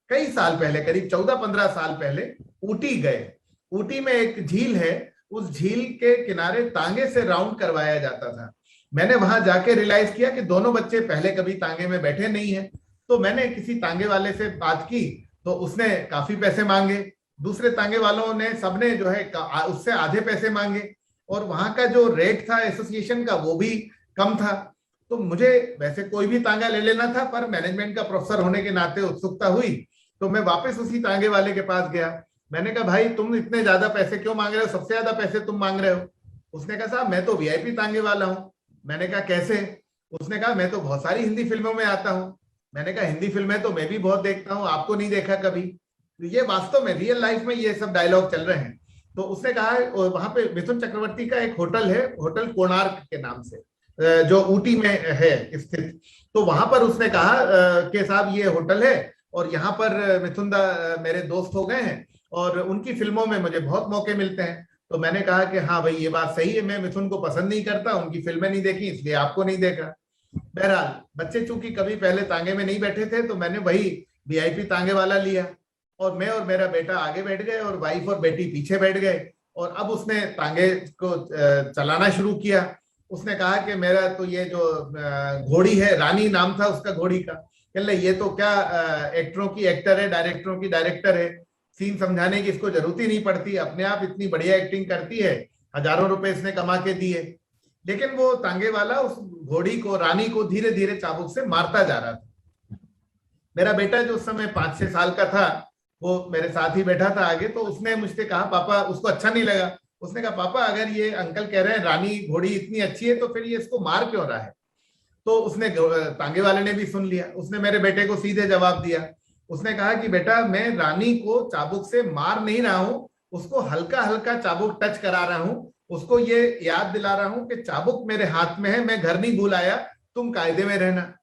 कई साल पहले, करीब 14-15 साल पहले ऊटी गए। ऊटी में एक झील है, उस झील के किनारे तांगे से राउंड करवाया जाता था। मैंने वहां जाके रियलाइज किया कि दोनों बच्चे पहले कभी तांगे में बैठे नहीं है। तो मैंने किसी तांगे वाले से बात की तो उसने काफी पैसे मांगे। दूसरे तांगे वालों ने, सबने जो है उससे आधे पैसे मांगे। और वहां का जो रेट था एसोसिएशन का वो भी कम था। तो मुझे वैसे कोई भी तांगा ले लेना था, पर मैनेजमेंट का प्रोफेसर होने के नाते उत्सुकता हुई तो मैं वापस उसी तांगे वाले के पास गया। मैंने कहा भाई तुम इतने ज्यादा पैसे क्यों मांग रहे हो, सबसे ज्यादा पैसे तुम मांग रहे हो। उसने कहा साहब मैं तो वीआईपी तांगे वाला हूँ। मैंने कहा कैसे। उसने कहा मैं तो बहुत सारी हिंदी फिल्मों में आता हूँ। मैंने कहा हिंदी फिल्में तो मैं भी बहुत देखता हूँ, आपको नहीं देखा कभी। तो ये वास्तव में रियल लाइफ में ये सब डायलॉग चल रहे हैं। तो उसने कहा वहां पे मिथुन चक्रवर्ती का एक होटल है, होटल कोणार्क के नाम से, जो ऊटी में है स्थित। तो वहां पर उसने कहा कि साहब ये होटल है और यहाँ पर मिथुन दा मेरे दोस्त हो गए हैं और उनकी फिल्मों में मुझे बहुत मौके मिलते हैं। तो मैंने कहा कि हाँ भाई ये बात सही है, मैं मिथुन को पसंद नहीं करता, उनकी फिल्में नहीं देखी इसलिए आपको नहीं देखा। बहरहाल बच्चे चूंकि कभी पहले तांगे में नहीं बैठे थे तो मैंने वही वीआईपी तांगे वाला लिया और मैं और मेरा बेटा आगे बैठ गए और वाइफ और बेटी पीछे बैठ गए। और अब उसने तांगे को चलाना शुरू किया। उसने कहा कि मेरा तो ये जो घोड़ी है, रानी नाम था उसका घोड़ी का, कहले ये तो क्या एक्टरों की एक्टर है, डायरेक्टरों की डायरेक्टर है, सीन समझाने की इसको जरूरत ही नहीं पड़ती, अपने आप इतनी बढ़िया एक्टिंग करती है, हजारों रुपए इसने कमा के दिए। लेकिन वो तांगे वाला उस घोड़ी को, रानी को धीरे धीरे चाबुक से मारता जा रहा था। मेरा बेटा जो उस समय 5-6 साल का था वो मेरे साथ ही बैठा था आगे, तो उसने मुझसे कहा पापा, उसको अच्छा नहीं लगा, उसने कहा पापा अगर ये अंकल कह रहे हैं रानी घोड़ी इतनी अच्छी है तो फिर ये इसको मार क्यों रहा है। तो उसने, तांगे वाले ने भी सुन लिया, उसने मेरे बेटे को सीधे जवाब दिया। उसने कहा कि बेटा मैं रानी को चाबुक से मार नहीं रहा हूं, उसको हल्का हल्का चाबुक टच करा रहा हूं, उसको ये याद दिला रहा हूं कि चाबुक मेरे हाथ में है, मैं घर नहीं भूल आया, तुम कायदे में रहना।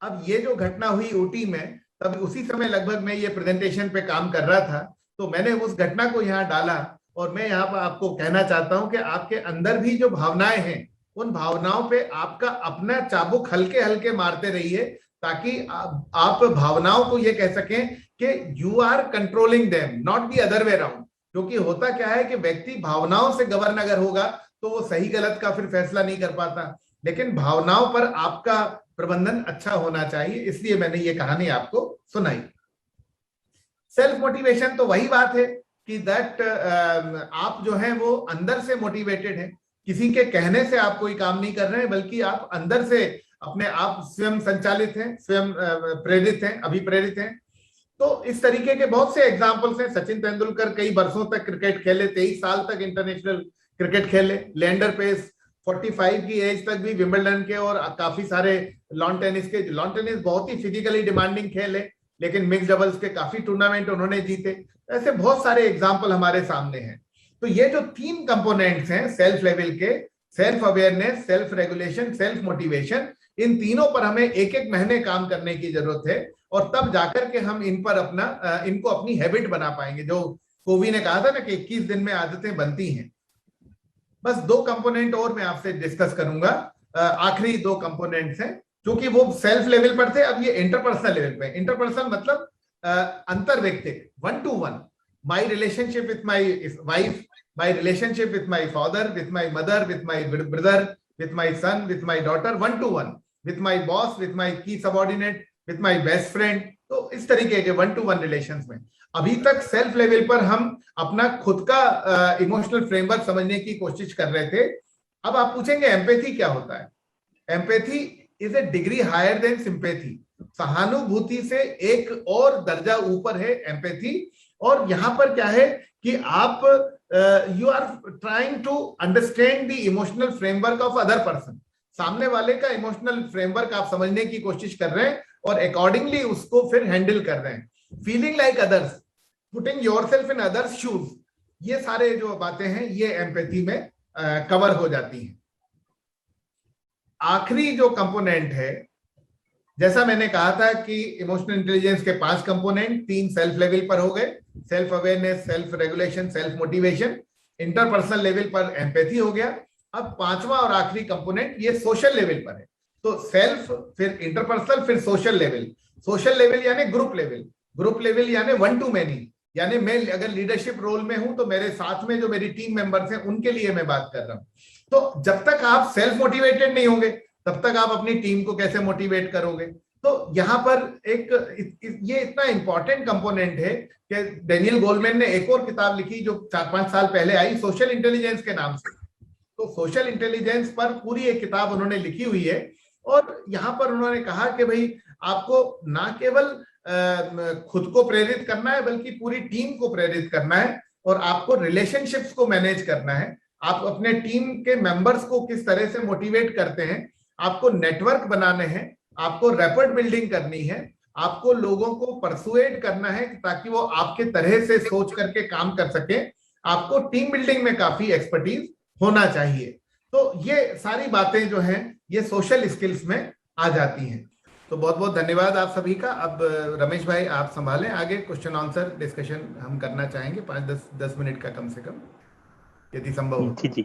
अब ये जो घटना हुई ऊटी में, तब उसी समय लगभग मैं ये प्रेजेंटेशन पे काम कर रहा था, तो मैंने उस घटना को यहाँ डाला। और मैं यहाँ पर आपको कहना चाहता हूं कि आपके अंदर भी जो भावनाएं हैं, उन भावनाओं पे आपका अपना चाबुक हल्के हल्के मारते रहिए, ताकि आप भावनाओं को ये कह सकें कि you are controlling them, not the other way around. क्योंकि होता क्या है कि व्यक्ति भावनाओं से गवर्न अगर होगा तो वो सही गलत का फिर फैसला नहीं कर पाता, लेकिन भावनाओं पर आपका प्रबंधन अच्छा होना चाहिए। इसलिए मैंने ये कहानी आपको सुनाई। सेल्फ मोटिवेशन तो वही बात है कि दैट आप जो है वो अंदर से मोटिवेटेड है, किसी के कहने से आप कोई काम नहीं कर रहे हैं, बल्कि आप अंदर से अपने आप स्वयं संचालित हैं, स्वयं प्रेरित हैं, अभिप्रेरित हैं। तो इस तरीके के बहुत से एग्जाम्पल्स हैं। सचिन तेंदुलकर कई वर्षों तक क्रिकेट खेले, 23 साल तक इंटरनेशनल क्रिकेट खेले। लेंडर पेस 45 की एज तक भी विंबलडन के और काफी सारे लॉन टेनिस के, लॉन टेनिस बहुत ही फिजिकली डिमांडिंग खेल है, लेकिन मिक्स डबल्स के काफी टूर्नामेंट उन्होंने जीते। ऐसे बहुत सारे एग्जाम्पल हमारे सामने हैं। तो ये जो 3 कंपोनेंट्स हैं सेल्फ लेवल के, self awareness, self regulation, self motivation, इन तीनों पर हमें एक एक महीने काम करने की जरूरत है और तब जाकर के हम इन पर अपना इनको अपनी हैबिट बना पाएंगे। जो कोवी ने कहा था ना कि 21 दिन में आदतें बनती हैं। बस 2 कंपोनेंट और मैं आपसे डिस्कस करूंगा, आखिरी 2 कंपोनेंट्स हैं, क्योंकि वो सेल्फ लेवल पर थे, अब ये इंटरपर्सनल लेवल पे। इंटरपर्सनल मतलब अंतर व्यक्तिक, 1-to-1, my relationship with my wife, my relationship with my father, with my mother, with my brother, with my son, with my daughter, 1-to-1, with my boss, with my की subordinate, with my best friend. तो इस तरीके के 1-to-1 relations में अभी तक self level पर हम अपना खुद का इमोशनल फ्रेमवर्क समझने की कोशिश कर रहे थे। अब आप पूछेंगे एम्पैथी क्या होता है। Empathy is a degree higher than sympathy. सहानुभूति से एक और दर्जा ऊपर है एम्पैथी। और यहां पर क्या है कि आप you are trying to understand the emotional framework of other person. सामने वाले का इमोशनल फ्रेमवर्क आप समझने की कोशिश कर रहे हैं और अकॉर्डिंगली उसको फिर हैंडल कर रहे हैं। Feeling like others, putting yourself in others shoes, ये सारे जो बातें हैं ये एम्पैथी में कवर हो जाती हैं। आखिरी जो कंपोनेंट है, जैसा मैंने कहा था कि इमोशनल इंटेलिजेंस के 5 कंपोनेंट, 3 सेल्फ लेवल पर हो गए, self awareness, self regulation, self motivation. Interpersonal level पर एम्पैथी हो गया। अब 5वां और आखिरी कंपोनेंट ये सोशल लेवल पर है। तो सेल्फ, फिर इंटरपर्सनल, फिर सोशल लेवल। सोशल लेवल यानी ग्रुप लेवल, ग्रुप लेवल यानी 1-to-many, यानी मैं अगर लीडरशिप रोल में हूं तो मेरे साथ में जो मेरी टीम मेंबर्स हैं उनके लिए मैं बात कर रहा हूं। तो जब तक आप सेल्फ मोटिवेटेड नहीं होंगे तब तक आप अपनी टीम को कैसे मोटिवेट करोगे। तो यहाँ पर ये इतना इंपॉर्टेंट कंपोनेंट है कि डेनियल गोलमैन ने एक और किताब लिखी जो 4-5 साल पहले आई, सोशल इंटेलिजेंस के नाम से। तो सोशल इंटेलिजेंस पर पूरी एक किताब उन्होंने लिखी हुई है और यहाँ पर उन्होंने कहा कि भाई आपको ना केवल खुद को प्रेरित करना है बल्कि पूरी टीम को प्रेरित करना है, और आपको रिलेशनशिप्स को मैनेज करना है। आप अपने टीम के मेंबर्स को किस तरह से मोटिवेट करते हैं, आपको नेटवर्क बनाने हैं, आपको रैपिड बिल्डिंग करनी है, आपको लोगों को परसुएड करना है ताकि वो आपके तरह से सोच करके काम कर सके, आपको टीम बिल्डिंग में काफी एक्सपर्टीज होना चाहिए। तो ये सारी बातें जो हैं ये सोशल स्किल्स में आ जाती हैं। तो बहुत बहुत धन्यवाद आप सभी का। अब रमेश भाई आप संभालें, आगे क्वेश्चन आंसर डिस्कशन हम करना चाहेंगे 5-10 मिनट का कम से कम, यदि संभव हो। जी जी,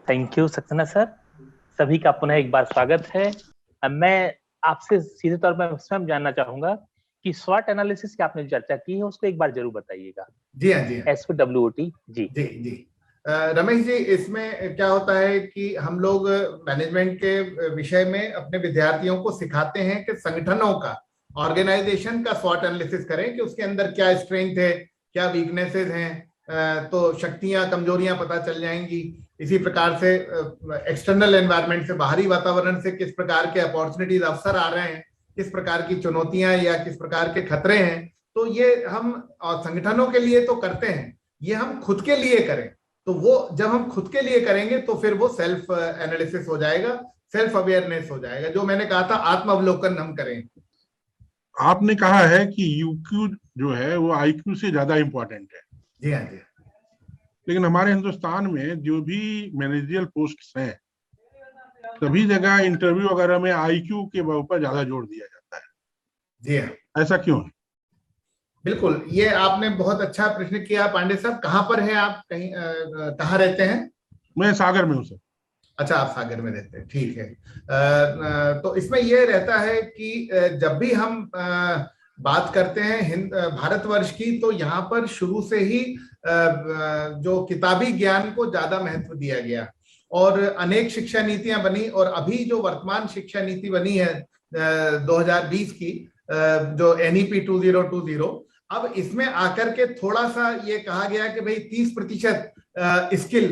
थैंक यू सक्सेना सर। सभी का पुनः एक बार स्वागत है। मैं आपसे सीधे तौर पर स्वयं जानना चाहूंगा कि स्वॉट एनालिसिस की आपने चर्चा की है उसको एक बार जरूर बताइएगा। जी हाँ, जी हाँ। SWOT। जी जी जी। रमेश जी, इसमें क्या होता है कि हम लोग मैनेजमेंट के विषय में अपने विद्यार्थियों को सिखाते हैं कि संगठनों का, ऑर्गेनाइजेशन का स्वॉट एनालिसिस करें कि उसके अंदर क्या स्ट्रेंथ है, क्या वीकनेसेस हैं, तो शक्तियां कमजोरियां पता चल जाएंगी। इसी प्रकार से एक्सटर्नल एनवायरनमेंट से, बाहरी वातावरण से किस प्रकार के अपॉर्चुनिटीज, अवसर आ रहे हैं, किस प्रकार की चुनौतियां या किस प्रकार के खतरे हैं। तो ये हम संगठनों के लिए तो करते हैं, ये हम खुद के लिए करें तो वो जब हम खुद के लिए करेंगे तो फिर वो सेल्फ एनालिसिस हो जाएगा, सेल्फ अवेयरनेस हो जाएगा। जो मैंने कहा था, आत्म अवलोकन हम करें। आपने कहा है कि यूक्यू जो है वो आईक्यू से ज्यादा इंपॉर्टेंट है। जी हाँ, जी। लेकिन हमारे हिंदुस्तान में जो भी मैनेजरियल पोस्ट हैं सभी जगह इंटरव्यू वगैरह में आईक्यू के ऊपर ज्यादा जोर दिया जाता है। जी हाँ। ऐसा क्यों है? बिल्कुल, ये आपने बहुत अच्छा प्रश्न किया पांडे साहब। कहाँ पर हैं आप, कहीं कहाँ रहते हैं? मैं सागर में हूँ सर। अच्छा, आप सागर में रहते हैं, ठीक है। तो इसमें यह रहता है कि जब भी हम बात करते हैं भारतवर्ष की, तो यहाँ पर शुरू से ही जो किताबी ज्ञान को ज्यादा महत्व दिया गया और अनेक शिक्षा नीतियां बनी, और अभी जो वर्तमान शिक्षा नीति बनी है 2020 की, जो NEP 2020, अब इसमें आकर के थोड़ा सा ये कहा गया कि भाई 30% स्किल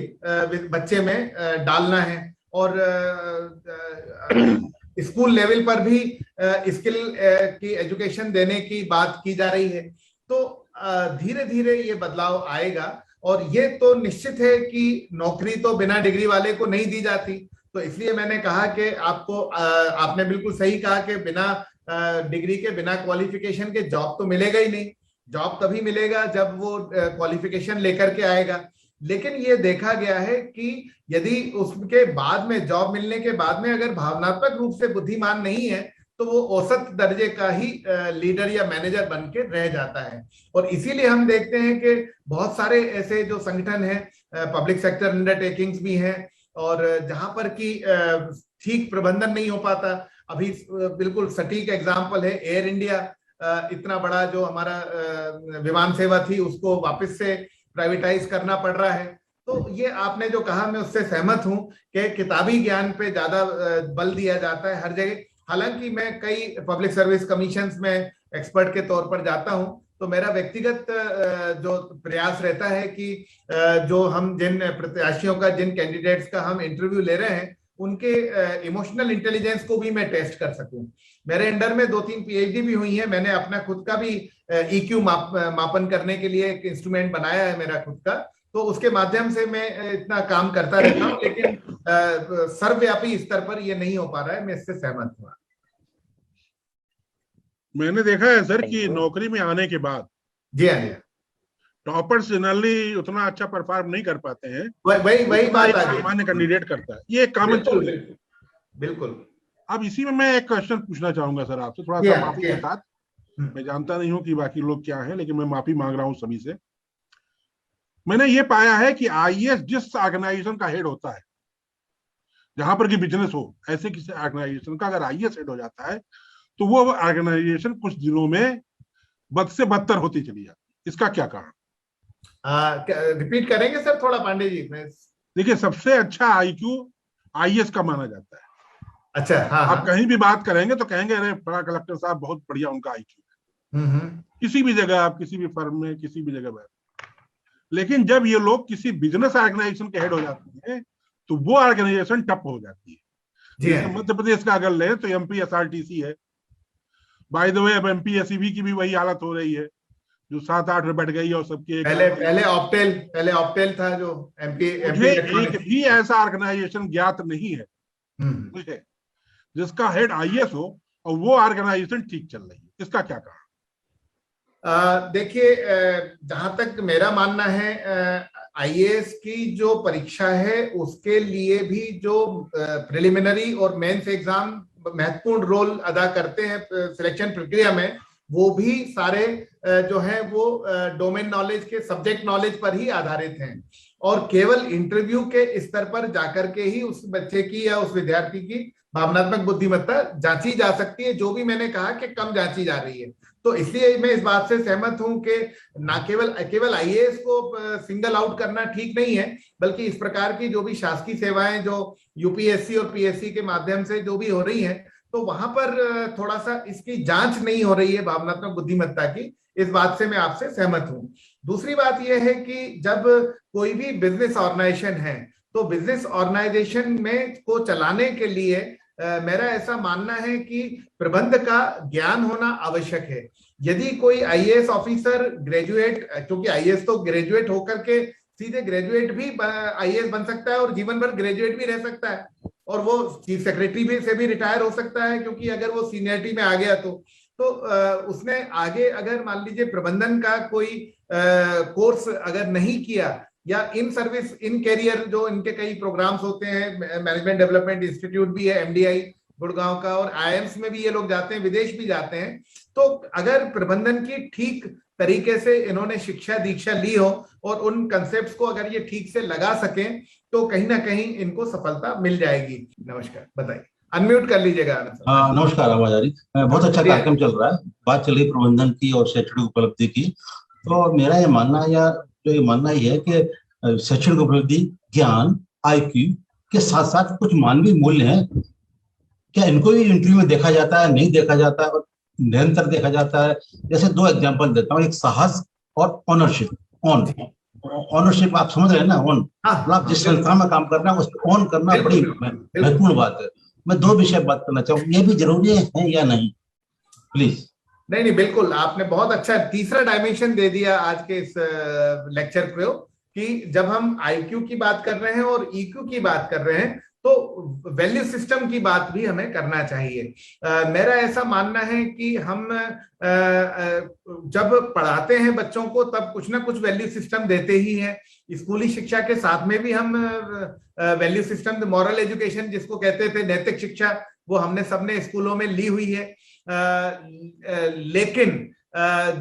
बच्चे में डालना है, और स्कूल लेवल पर भी स्किल की एजुकेशन देने की बात की जा रही है। तो धीरे धीरे ये बदलाव आएगा, और ये तो निश्चित है कि नौकरी तो बिना डिग्री वाले को नहीं दी जाती। तो इसलिए मैंने कहा कि आपको, आपने बिल्कुल सही कहा कि बिना डिग्री के, बिना क्वालिफिकेशन के जॉब तो मिलेगा ही नहीं। जॉब तभी मिलेगा जब वो क्वालिफिकेशन लेकर के आएगा। लेकिन ये देखा गया है कि यदि उसके बाद में, जॉब मिलने के बाद में, अगर भावनात्मक रूप से बुद्धिमान नहीं है तो वो औसत दर्जे का ही लीडर या मैनेजर बन के रह जाता है। और इसीलिए हम देखते हैं कि बहुत सारे ऐसे जो संगठन हैं, पब्लिक सेक्टर अंडरटेकिंग्स भी हैं, और जहां पर कि ठीक प्रबंधन नहीं हो पाता। अभी बिल्कुल सटीक एग्जाम्पल है एयर इंडिया। इतना बड़ा जो हमारा विमान सेवा थी उसको वापस से प्राइवेटाइज करना पड़ रहा है। तो ये आपने जो कहा, मैं उससे सहमत हूं कि किताबी ज्ञान पे ज्यादा बल दिया जाता है हर जगह। हालांकि मैं कई पब्लिक सर्विस कमीशंस में एक्सपर्ट के तौर पर जाता हूं, तो मेरा व्यक्तिगत जो प्रयास रहता है कि जो हम जिन प्रत्याशियों का, जिन कैंडिडेट्स का हम इंटरव्यू ले रहे हैं, उनके इमोशनल इंटेलिजेंस को भी मैं टेस्ट कर सकूं। मेरे अंडर में 2-3 PhD भी हुई है। मैंने अपना खुद का भी EQ मापन करने के लिए एक इंस्ट्रूमेंट बनाया है मेरा खुद का, तो उसके माध्यम से मैं इतना काम करता रहता हूं। लेकिन सर्वव्यापी स्तर पर यह नहीं हो पा रहा है, मैं इससे सहमत हूं। मैंने देखा है सर कि नौकरी में आने के बाद, जी हाँ, जी, टॉपर्स जनरली उतना अच्छा परफॉर्म नहीं कर पाते हैं। वही बात आ गई। सामान्य कैंडिडेट करता है, ये कॉमन चीज है। बिल्कुल। अब इसी में मैं एक क्वेश्चन पूछना चाहूंगा सर आपसे, थोड़ा सा माफी के साथ। मैं जानता नहीं हूं कि बाकी लोग क्या हैं, लेकिन मैं माफी मांग रहा हूं सभी से। मैंने ये पाया है कि IAS जिस ऑर्गेनाइजेशन का हेड होता है, जहां पर कि बिजनेस हो, ऐसे किसी ऑर्गेनाइजेशन का अगर IAS हेड हो जाता है तो वो ऑर्गेनाइजेशन कुछ दिनों में बद से बदतर होती चली जाती। इसका क्या कारण? रिपीट करेंगे सर थोड़ा पांडे जी? देखिए, सबसे अच्छा IQ IAS का माना जाता है। अच्छा, हाँ, आप कहीं भी बात करेंगे तो कहेंगे अरे बड़ा कलेक्टर साहब बहुत बढ़िया उनका IQ है। किसी भी जगह आप, किसी भी फर्म में, किसी भी जगह बैठ। लेकिन जब ये लोग किसी बिजनेस ऑर्गेनाइजेशन के हेड हो जाते हैं तो वो ऑर्गेनाइजेशन ठप हो जाती है। जैसे मध्य प्रदेश का अगर ले तो MP SRTC है, बाय द वे अब एमपीएससीबी की भी वही हालत हो रही है, जो 7-8 में बैठ गई है और सबके पहले ऑप्टेल था जो मुझे एक भी ऐसा ऑर्गेनाइजेशन ज्ञात नहीं है मुझे जिसका हेड आईएएस हो और वो ऑर्गेनाइजेशन ठीक चल रही है। इसका क्या कहा? देखिए, जहां तक मेरा मानना है, आईएएस की जो परीक्षा है उसके लिए भी जो प्रिलिमिनरी और मेंस एग्जाम महत्वपूर्ण रोल अदा करते हैं सिलेक्शन प्रक्रिया में, वो भी सारे जो है वो डोमेन नॉलेज के, सब्जेक्ट नॉलेज पर ही आधारित हैं और केवल इंटरव्यू के स्तर पर जाकर के ही उस बच्चे की या उस विद्यार्थी की भावनात्मक बुद्धिमत्ता जांची जा सकती है, जो भी मैंने कहा कि कम जांची जा रही है। तो इसलिए मैं इस बात से सहमत हूं कि ना केवल आईएएस को सिंगल आउट करना ठीक नहीं है, बल्कि इस प्रकार की जो भी शासकीय सेवाएं जो यूपीएससी और पीएससी के माध्यम से जो भी हो रही हैं, तो वहां पर थोड़ा सा इसकी जांच नहीं हो रही है भावनात्मक बुद्धिमत्ता की। इस बात से मैं आपसे सहमत हूं। दूसरी बात यह है कि जब कोई भी बिजनेस ऑर्गेनाइजेशन है, तो बिजनेस ऑर्गेनाइजेशन में को चलाने के लिए मेरा ऐसा मानना है कि प्रबंध का ज्ञान होना आवश्यक है। यदि कोई आईएएस ऑफिसर ग्रेजुएट, क्योंकि आईएएस तो ग्रेजुएट होकर के सीधे ग्रेजुएट भी आईएएस बन सकता है और जीवन भर ग्रेजुएट भी रह सकता है, और वो चीफ सेक्रेटरी भी से भी रिटायर हो सकता है, क्योंकि अगर वो सीनियरिटी में आ गया तो उसने आगे अगर मान लीजिए प्रबंधन का कोई कोर्स अगर नहीं किया, या इन सर्विस इन कैरियर जो इनके कई प्रोग्राम्स होते हैं, मैनेजमेंट डेवलपमेंट इंस्टीट्यूट भी है एमडीआई गुड़गांव का, और आईआईएम्स में भी ये लोग जाते हैं, विदेश भी जाते हैं, तो अगर प्रबंधन की ठीक तरीके से इन्होंने शिक्षा दीक्षा ली हो और उन कंसेप्ट्स को अगर ये ठीक से लगा सकें, तो कहीं ना कहीं इनको सफलता मिल जाएगी। नमस्कार, बताइए, अनम्यूट कर लीजिएगा। हाँ, नमस्कार, आवाज आ रही? बहुत अच्छा कार्यक्रम चल रहा है, बात चल रही प्रबंधन की और शैक्षणिक उपलब्धि की। तो मेरा ये मानना है, या जो ये मानना ही है कि शैक्षणिक उपलब्धि, ज्ञान, आईक्यू के साथ साथ कुछ मानवीय मूल्य हैं। क्या इनको भी इंटरव्यू में देखा जाता है? नहीं देखा जाता है, और निरंतर देखा जाता है। जैसे 2 एग्जांपल देता हूँ, एक साहस और ऑनरशिप। ऑनरशिप आप समझ रहे हैं ना? आप जिस संस्था में काम करना है उसको ऑन करना बड़ी महत्वपूर्ण बात है। मैं 2 विषय बात करना चाहूँ, ये भी जरूरी है या नहीं, प्लीज? नहीं, बिल्कुल, आपने बहुत अच्छा तीसरा डायमेंशन दे दिया आज के इस लेक्चर को, कि जब हम आईक्यू की बात कर रहे हैं और ईक्यू की बात कर रहे हैं, तो वैल्यू सिस्टम की बात भी हमें करना चाहिए। मेरा ऐसा मानना है कि हम जब पढ़ाते हैं बच्चों को, तब कुछ ना कुछ वैल्यू सिस्टम देते ही हैं। स्कूली शिक्षा के साथ में भी हम वैल्यू सिस्टम, मॉरल एजुकेशन जिसको कहते थे, नैतिक शिक्षा, वो हमने सबने स्कूलों में ली हुई है। लेकिन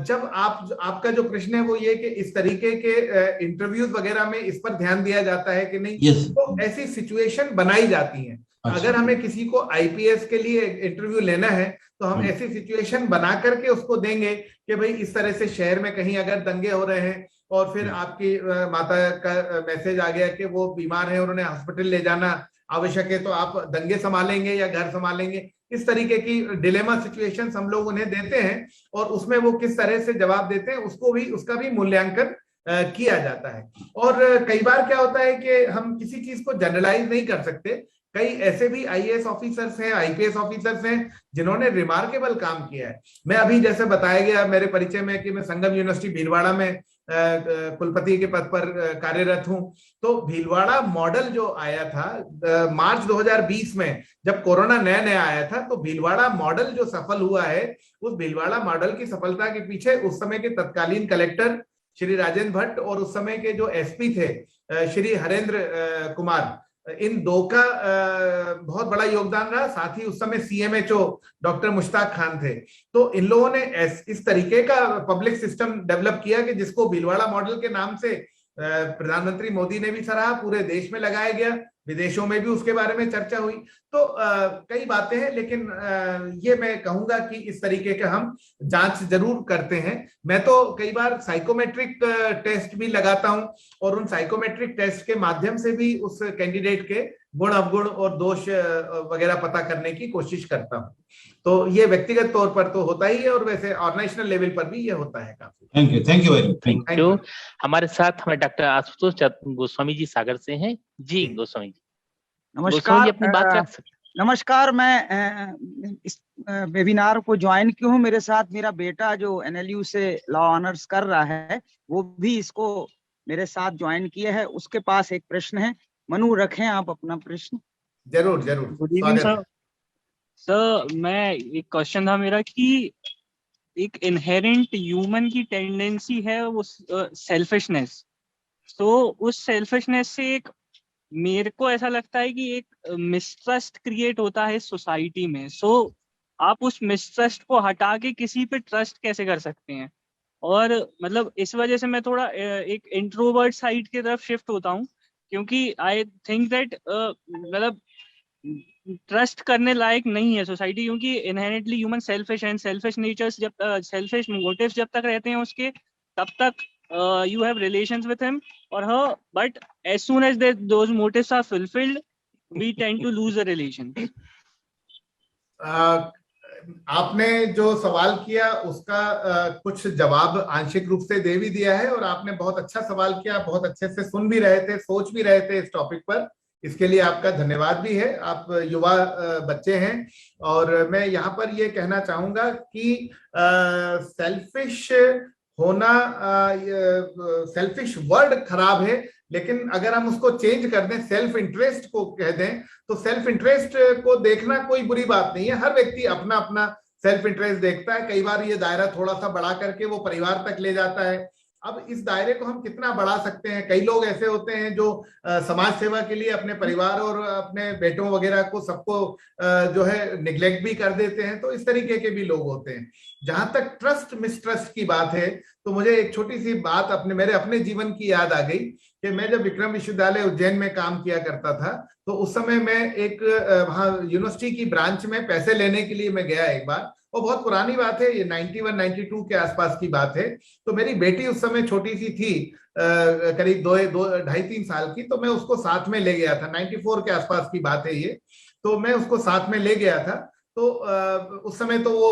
जब आपका जो प्रश्न है वो ये कि इस तरीके के इंटरव्यूज वगैरह में इस पर ध्यान दिया जाता है कि नहीं, तो ऐसी सिचुएशन बनाई जाती है। अगर हमें किसी को आईपीएस के लिए इंटरव्यू लेना है, तो हम ऐसी सिचुएशन बना करके उसको देंगे कि भाई इस तरह से शहर में कहीं अगर दंगे हो रहे हैं और फिर आपकी माता का मैसेज आ गया कि वो बीमार है और उन्हें हॉस्पिटल ले जाना आवश्यक है, तो आप दंगे संभालेंगे या घर संभालेंगे? इस तरीके की डिलेमा सिचुएशंस हम लोग उन्हें देते हैं, और उसमें वो किस तरह से जवाब देते हैं उसका भी मूल्यांकन किया जाता है। और कई बार क्या होता है कि हम किसी चीज को जनरलाइज नहीं कर सकते। कई ऐसे भी आईएएस ऑफिसर्स हैं, आईपीएस ऑफिसर्स हैं, जिन्होंने रिमार्केबल काम किया है। मैं अभी जैसे बताया गया मेरे परिचय में कि मैं संगम यूनिवर्सिटी भीलवाड़ा में कुलपति के पद पर कार्यरत हूं। तो भीलवाड़ा मॉडल जो आया था मार्च 2020 में, जब कोरोना नया नया आया था, तो भीलवाड़ा मॉडल जो सफल हुआ है, उस भीलवाड़ा मॉडल की सफलता के पीछे उस समय के तत्कालीन कलेक्टर श्री राजेंद्र भट्ट और उस समय के जो एसपी थे श्री हरेंद्र कुमार, इन 2 का बहुत बड़ा योगदान रहा। साथ ही उस समय सीएमएचओ डॉक्टर मुश्ताक खान थे। तो इन लोगों ने इस तरीके का पब्लिक सिस्टम डेवलप किया कि जिसको भीलवाड़ा मॉडल के नाम से प्रधानमंत्री मोदी ने भी सराहा, पूरे देश में लगाया गया, विदेशों में भी उसके बारे में चर्चा हुई। तो कई बातें हैं, लेकिन ये मैं कहूंगा कि इस तरीके का हम जांच जरूर करते हैं। मैं तो कई बार साइकोमेट्रिक टेस्ट भी लगाता हूं, और उन साइकोमेट्रिक टेस्ट के माध्यम से भी उस कैंडिडेट के गुण अवगुण और दोष वगैरह पता करने की कोशिश करता हूं। तो ये व्यक्तिगत तौर पर तो होता ही है, और वैसे ऑर्गेनाइजेशनल लेवल पर भी ये होता है काफी। Thank you very much. Thank you. हमारे साथ हमें डॉक्टर आशुतोष गोस्वामी जी सागर से हैं। जी गोस्वामी जी, नमस्कार। अपनी बात रख सकते। नमस्कार। मैं इस वेबिनार को ज्वाइन किया हूँ। मेरे साथ मेरा बेटा जो NLU से लॉ ऑनर्स कर रहा है वो भी इसको मेरे साथ ज्वाइन किया है। उसके पास एक प्रश्न है। मनु, रखें आप अपना प्रश्न। जरूर जरूर। Good evening sir. सर मैं एक क्वेश्चन था मेरा कि एक इनहेरेंट ह्यूमन की टेंडेंसी है वो सेल्फिशनेस। तो उस सेल्फिशनेस से एक मेरे को ऐसा लगता है कि एक मिसट्रस्ट क्रिएट होता है सोसाइटी में। सो आप उस मिसट्रस्ट को हटा के किसी पे ट्रस्ट कैसे कर सकते हैं? और मतलब इस वजह से मैं थोड़ा एक इंट्रोवर्ट साइड की तरफ शिफ्ट होता हूँ, क्योंकि आई थिंक दैट मतलब ट्रस्ट करने लायक नहीं है सोसाइटी, क्योंकि inherently human selfish and selfish natures जब सेल्फिश मोटिव्स जब तक रहते हैं उसके, तब तक you have relations with him or her, but as soon as those motives are fulfilled, we tend to lose a relation. आपने जो सवाल किया उसका कुछ जवाब आंशिक रूप से दे भी दिया है, और आपने बहुत अच्छा सवाल किया, बहुत अच्छे से सुन भी रहे थे, सोच भी रहे थे इस टॉपिक पर। इसके लिए आपका धन्यवाद भी है। आप युवा बच्चे हैं, और मैं यहाँ पर ये कहना चाहूंगा कि सेल्फिश होना, सेल्फिश वर्ड खराब है, लेकिन अगर हम उसको चेंज कर दें, सेल्फ इंटरेस्ट को कह दें, तो सेल्फ इंटरेस्ट को देखना कोई बुरी बात नहीं है। हर व्यक्ति अपना अपना सेल्फ इंटरेस्ट देखता है। कई बार ये दायरा थोड़ा सा बढ़ा करके वो परिवार तक ले जाता है। अब इस दायरे को हम कितना बढ़ा सकते हैं? कई लोग ऐसे होते हैं जो समाज सेवा के लिए अपने परिवार और अपने बेटों वगैरह को सबको जो है निग्लेक्ट भी कर देते हैं। तो इस तरीके के भी लोग होते हैं। जहां तक ट्रस्ट मिसट्रस्ट की बात है, तो मुझे एक छोटी सी बात मेरे अपने जीवन की याद आ गई कि मैं जब विक्रम विश्वविद्यालय उज्जैन में काम किया करता था, तो उस समय मैं एक वहां यूनिवर्सिटी की ब्रांच में पैसे लेने के लिए मैं गया एक बार। और बहुत पुरानी बात है, ये 91-92 के आसपास की बात है। तो मेरी बेटी उस समय छोटी सी थी, करीब 2-2.5-3 साल की। तो मैं उसको साथ में ले गया था, 94 के आसपास की बात है ये। तो मैं उसको साथ में ले गया था। तो उस समय तो वो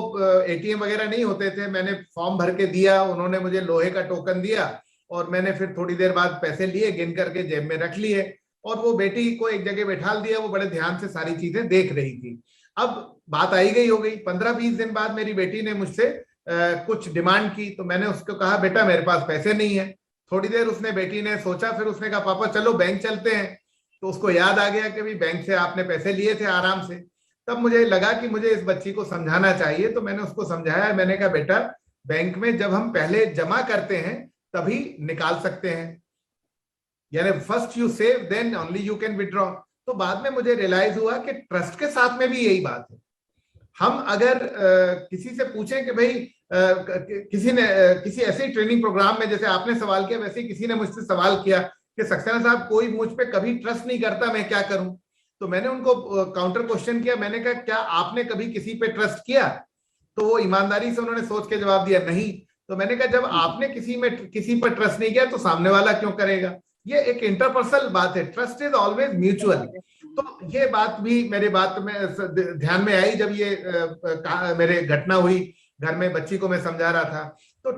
ATM वगैरह नहीं होते थे। मैंने फॉर्म भर के दिया, उन्होंने मुझे लोहे का टोकन दिया, और मैंने फिर थोड़ी देर बाद पैसे लिए, गिन करके जेब में रख लिए, और वो बेटी को एक जगह बैठा दिया। वो बड़े ध्यान से सारी चीजें देख रही थी। अब बात आई गई हो गई, 15-20 दिन बाद मेरी बेटी ने मुझसे कुछ डिमांड की। तो मैंने उसको कहा, बेटा मेरे पास पैसे नहीं है। थोड़ी देर उसने बेटी ने सोचा, फिर उसने कहा, पापा चलो बैंक चलते हैं। तो उसको याद आ गया कि भाई बैंक से आपने पैसे लिए थे आराम से। तब मुझे लगा कि मुझे इस बच्ची को समझाना चाहिए। तो मैंने उसको समझाया। मैंने कहा, बेटा बैंक में जब हम पहले जमा करते हैं तभी निकाल सकते हैं, यानी first you save then only you can withdraw. तो बाद में मुझे रियलाइज हुआ कि ट्रस्ट के साथ में भी यही बात है। हम अगर किसी से पूछें कि भाई किसी ने किसी ऐसे ट्रेनिंग प्रोग्राम में, जैसे आपने सवाल किया, वैसे किसी ने मुझसे सवाल किया कि सक्सेना साहब कोई मुझ पे कभी ट्रस्ट नहीं करता, मैं क्या करूं? तो मैंने उनको काउंटर क्वेश्चन किया। मैंने कहा, क्या आपने कभी किसी पे ट्रस्ट किया? तो वो ईमानदारी से उन्होंने सोच के जवाब दिया, नहीं। तो मैंने कहा, जब आपने किसी पर ट्रस्ट नहीं किया तो सामने वाला क्यों करेगा? ये एक इंटरपर्सनल बात है। Trust is always mutual. तो ये बात भी मेरे बात में ध्यान में आई जब ये मेरे घटना हुई, घर में बच्ची को मैं समझा रहा था। तो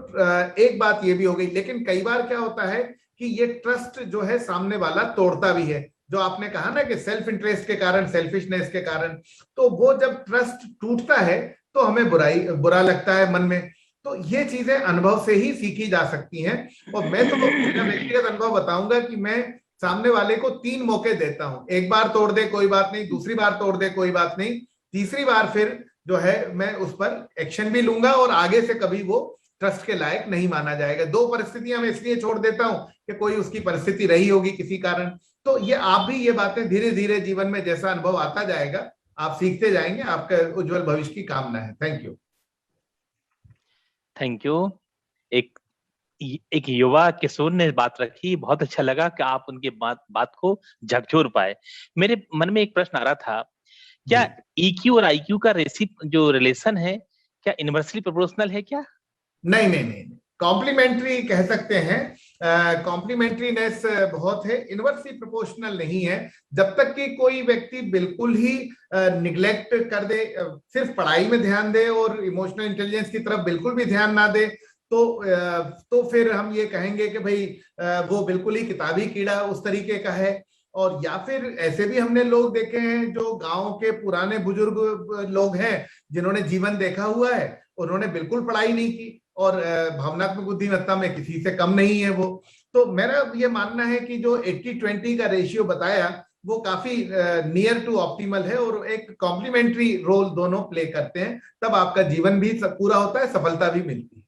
एक बात ये भी हो गई। लेकिन कई बार क्या होता है कि ये ट्रस्ट जो है सामने वाला तोड़ता भी है। जो आपने कहा ना कि सेल्फ इंटरेस्ट के कारण, सेल्फिशनेस के कारण, तो वो जब ट्रस्ट टूटता है तो हमें बुरा लगता है मन में। तो ये चीजें अनुभव से ही सीखी जा सकती हैं। और मैं तो मेरा व्यक्तिगत अनुभव बताऊंगा कि मैं सामने वाले को 3 मौके देता हूं। एक बार तोड़ दे कोई बात नहीं, दूसरी बार तोड़ दे कोई बात नहीं, तीसरी बार फिर जो है मैं उस पर एक्शन भी लूंगा, और आगे से कभी वो ट्रस्ट के लायक नहीं माना जाएगा। 2 परिस्थितियां मैं इसलिए छोड़ देता हूं कि कोई उसकी परिस्थिति रही होगी किसी कारण। तो ये आप भी ये बातें धीरे धीरे जीवन में जैसा अनुभव आता जाएगा आप सीखते जाएंगे। आपका उज्जवल भविष्य की कामना है। Thank you. Thank you. एक युवा किशोर ने बात रखी, बहुत अच्छा लगा कि आप उनकी बात को झकझोर पाए। मेरे मन में एक प्रश्न आ रहा था, क्या EQ और IQ का जो रिलेशन है, क्या इनवर्सली प्रोपोर्शनल है क्या? नहीं, कॉम्प्लीमेंट्री कह सकते हैं। कॉम्प्लीमेंट्रीनेस बहुत है, इनवर्सली प्रोपोर्शनल नहीं है। जब तक कि कोई व्यक्ति बिल्कुल ही निग्लेक्ट कर दे, सिर्फ पढ़ाई में ध्यान दे और इमोशनल इंटेलिजेंस की तरफ बिल्कुल भी ध्यान ना दे, तो फिर हम ये कहेंगे कि भाई वो बिल्कुल ही किताबी कीड़ा उस तरीके का है। और या फिर ऐसे भी हमने लोग देखे हैं जो गांव के पुराने बुजुर्ग लोग हैं जिन्होंने जीवन देखा हुआ है, उन्होंने बिल्कुल पढ़ाई नहीं की और भावनात्मक बुद्धिमत्ता में किसी से कम नहीं है वो। तो मेरा ये मानना है कि जो 80-20 का रेशियो बताया वो काफी नियर टू ऑप्टिमल है और एक कॉम्प्लीमेंट्री रोल दोनों प्ले करते हैं, तब आपका जीवन भी पूरा होता है, सफलता भी मिलती है।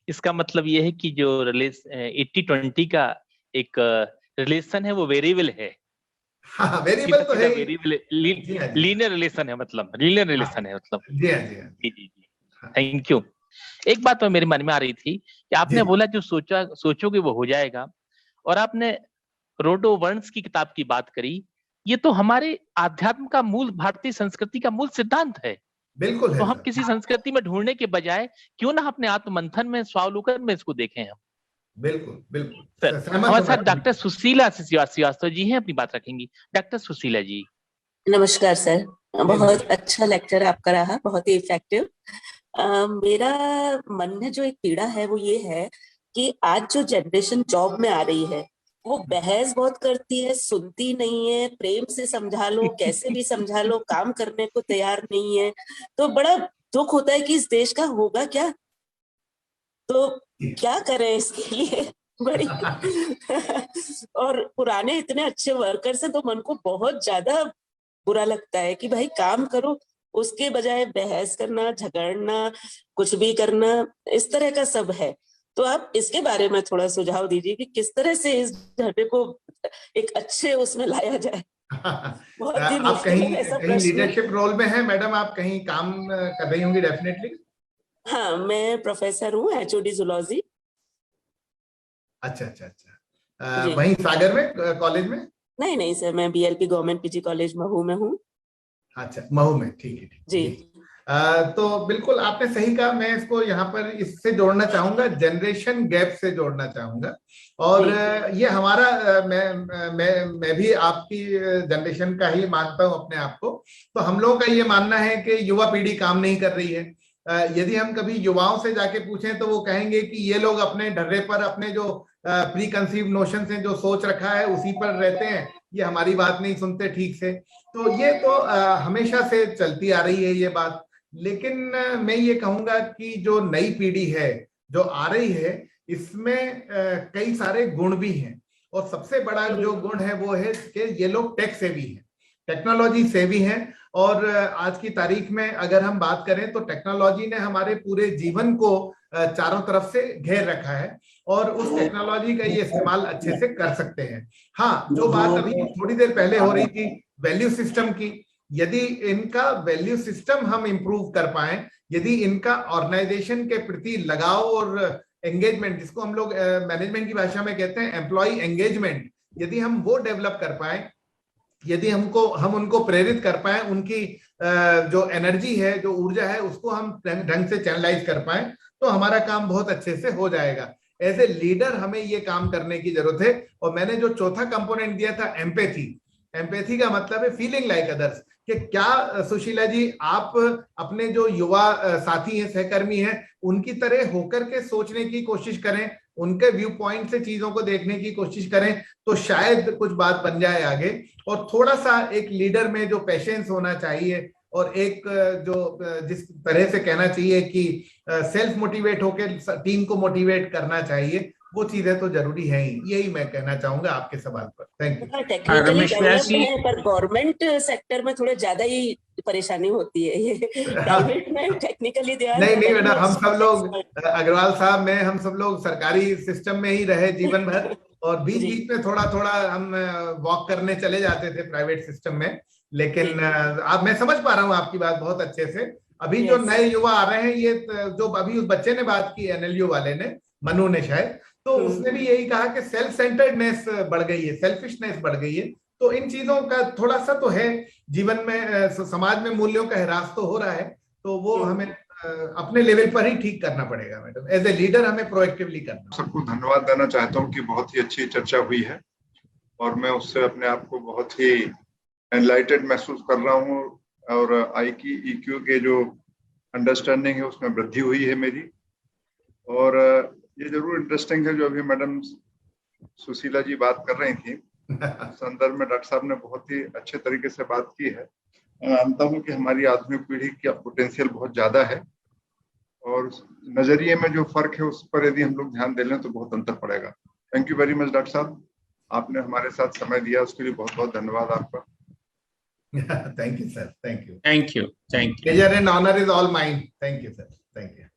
इसका मतलब ये है कि जो 80-20 का एक रिलेशन है वो वेरिएबल है। हाँ, वेरिएबल तो है, वेरिएबल लीनियर रिलेशन है, मतलब लीनियर रिलेशन है मतलब। जी हाँ, जी हाँ, जी जी जी, थैंक यू। एक बात तो मेरे मन में आ रही थी कि आपने बोला जो सोचोगे वो हो जाएगा, और आपने रोडो वर्न्स की किताब की बात करी। ये तो हमारे आध्यात्म का मूल, भारतीय संस्कृति का मूल सिद्धांत है। बिल्कुल है। तो हम किसी संस्कृति में ढूंढने के बजाय क्यों ना अपने आत्ममंथन में, स्वावलोकन में इसको देखें हम। बिल्कुल बिल्कुल सर, हमारे साथ डॉक्टर सुशीला श्रीवास्तव जी हैं, अपनी बात रखेंगी। डॉक्टर सुशीला जी। नमस्कार सर, बहुत अच्छा लेक्चर आपका रहा, बहुत ही इफेक्टिव। मेरा मन में जो एक पीड़ा है वो ये है कि आज जो जनरेशन जॉब में आ रही है वो बहस बहुत करती है, सुनती नहीं है, प्रेम से समझा लो, कैसे भी समझा लो, काम करने को तैयार नहीं है। तो बड़ा दुख होता है कि इस देश का होगा क्या, तो क्या करें इसके लिए। बड़ी और पुराने इतने अच्छे वर्कर्स हैं तो मन को बहुत ज्यादा बुरा लगता है कि भाई काम करो, उसके बजाय बहस करना, झगड़ना, कुछ भी करना, इस तरह का सब है। तो आप इसके बारे में थोड़ा सुझाव दीजिए कि किस तरह से इस ढांचे को एक अच्छे उसमें लाया जाए। बहुत आप कहीं लीडरशिप रोल में हैं मैडम, आप कहीं काम कर रही होंगी डेफिनेटली। हाँ, मैं प्रोफेसर हूँ HOD जूलॉजी। अच्छा अच्छा अच्छा, वहीं सागर में कॉलेज में? नहीं सर, मैं BLP government PG college Mhow में हूँ। अच्छा, महू में, ठीक है, ठीक जी। तो बिल्कुल आपने सही कहा। मैं इसको यहाँ पर इससे जोड़ना जनरेशन गैप से जोड़ना चाहूंगा। और ये हमारा मैं भी आपकी जनरेशन का ही मानता हूँ अपने आप को। तो हम लोगों का ये मानना है कि युवा पीढ़ी काम नहीं कर रही है। यदि हम कभी युवाओं से जाके पूछें तो वो कहेंगे कि ये लोग अपने ढर्रे पर, अपने जो प्री कंसीव नोशन से जो सोच रखा है उसी पर रहते हैं, ये हमारी बात नहीं सुनते ठीक से। तो ये तो हमेशा से चलती आ रही है ये बात। लेकिन मैं ये कहूंगा कि जो नई पीढ़ी है जो आ रही है, इसमें कई सारे गुण भी हैं। और सबसे बड़ा जो गुण है वो है कि ये लोग टेक सेवी हैं, टेक्नोलॉजी सेवी हैं। और आज की तारीख में अगर हम बात करें तो टेक्नोलॉजी ने हमारे पूरे जीवन को चारों तरफ से घेर रखा है और उस टेक्नोलॉजी का ये इस्तेमाल अच्छे से कर सकते हैं। हाँ, जो बात अभी थोड़ी देर पहले हो रही थी वैल्यू सिस्टम की, यदि इनका वैल्यू सिस्टम हम इंप्रूव कर पाए, यदि इनका ऑर्गेनाइजेशन के प्रति लगाव और एंगेजमेंट, जिसको हम लोग मैनेजमेंट की भाषा में कहते हैं एम्प्लॉय एंगेजमेंट, यदि हम वो डेवलप कर पाए, यदि हम उनको प्रेरित कर पाए, उनकी जो एनर्जी है, जो ऊर्जा है, उसको हम ढंग से चैनलाइज कर पाए, तो हमारा काम बहुत अच्छे से हो जाएगा। एज ए लीडर हमें ये काम करने की जरूरत है। और मैंने जो चौथा कंपोनेंट दिया था एम्पैथी, एम्पैथी का मतलब है फीलिंग लाइक अदर्स। कि क्या सुशीला जी आप अपने जो युवा साथी हैं, सहकर्मी हैं, उनकी तरह होकर के सोचने की कोशिश करें, उनके व्यू पॉइंट से चीजों को देखने की कोशिश करें, तो शायद कुछ बात बन जाए आगे। और थोड़ा सा एक लीडर में जो पेशेंस होना चाहिए और एक जो जिस तरह से कहना चाहिए कि सेल्फ मोटिवेट होकर टीम को मोटिवेट करना चाहिए, वो चीजें तो जरूरी है ही। यही मैं कहना चाहूंगा आपके सवाल पर। Thank you. टेक्निकली पर गवर्नमेंट सेक्टर में थोड़े ज्यादा ही परेशानी होती है ये। प्राइवेट में टेक्निकली नहीं मैडम, हम सब लोग अग्रवाल साहब में हम सब लोग सरकारी सिस्टम में ही रहे जीवन भर, और बीच में थोड़ा थोड़ा हम वॉक करने चले जाते थे प्राइवेट सिस्टम में। लेकिन अब मैं समझ पा रहा हूँ आपकी बात बहुत अच्छे से। अभी जो नए युवा आ रहे हैं, ये जो अभी उस बच्चे ने बात की NLU वाले ने, मनु ने शायद, तो उसने भी यही कहा कि सेल्फ सेंटर्डनेस बढ़ गई है, सेल्फिशनेस बढ़ गई है। तो इन चीजों का थोड़ा सा तो है जीवन में, समाज में मूल्यों का ह्रास तो हो रहा है। तो वो हमें अपने लेवल पर ही ठीक करना पड़ेगा मैडम। एज ए लीडर हमें प्रोएक्टिवली करना। सबको धन्यवाद देना चाहता हूँ कि बहुत ही अच्छी चर्चा हुई है और मैं उससे अपने आप को बहुत ही एनलाइटेड महसूस कर रहा हूँ। और EQ के जो अंडरस्टैंडिंग है उसमें वृद्धि हुई है मेरी। और ये जरूर इंटरेस्टिंग है जो अभी मैडम सुशीला जी बात कर रही थी, संदर्भ में डॉक्टर साहब ने बहुत ही अच्छे तरीके से बात की है। मैं मानता हूँ कि हमारी आधुनिक पीढ़ी का पोटेंशियल बहुत ज्यादा है और नजरिए में जो फर्क है उस पर यदि हम लोग ध्यान दे लें तो बहुत अंतर पड़ेगा। Thank you very much doctor साहब, आपने हमारे साथ समय दिया उसके लिए बहुत बहुत धन्यवाद आपका। Thank you, sir. Thank you. Thank you. Thank you. Pleasure and honor is all mine. Thank you, sir. Thank you.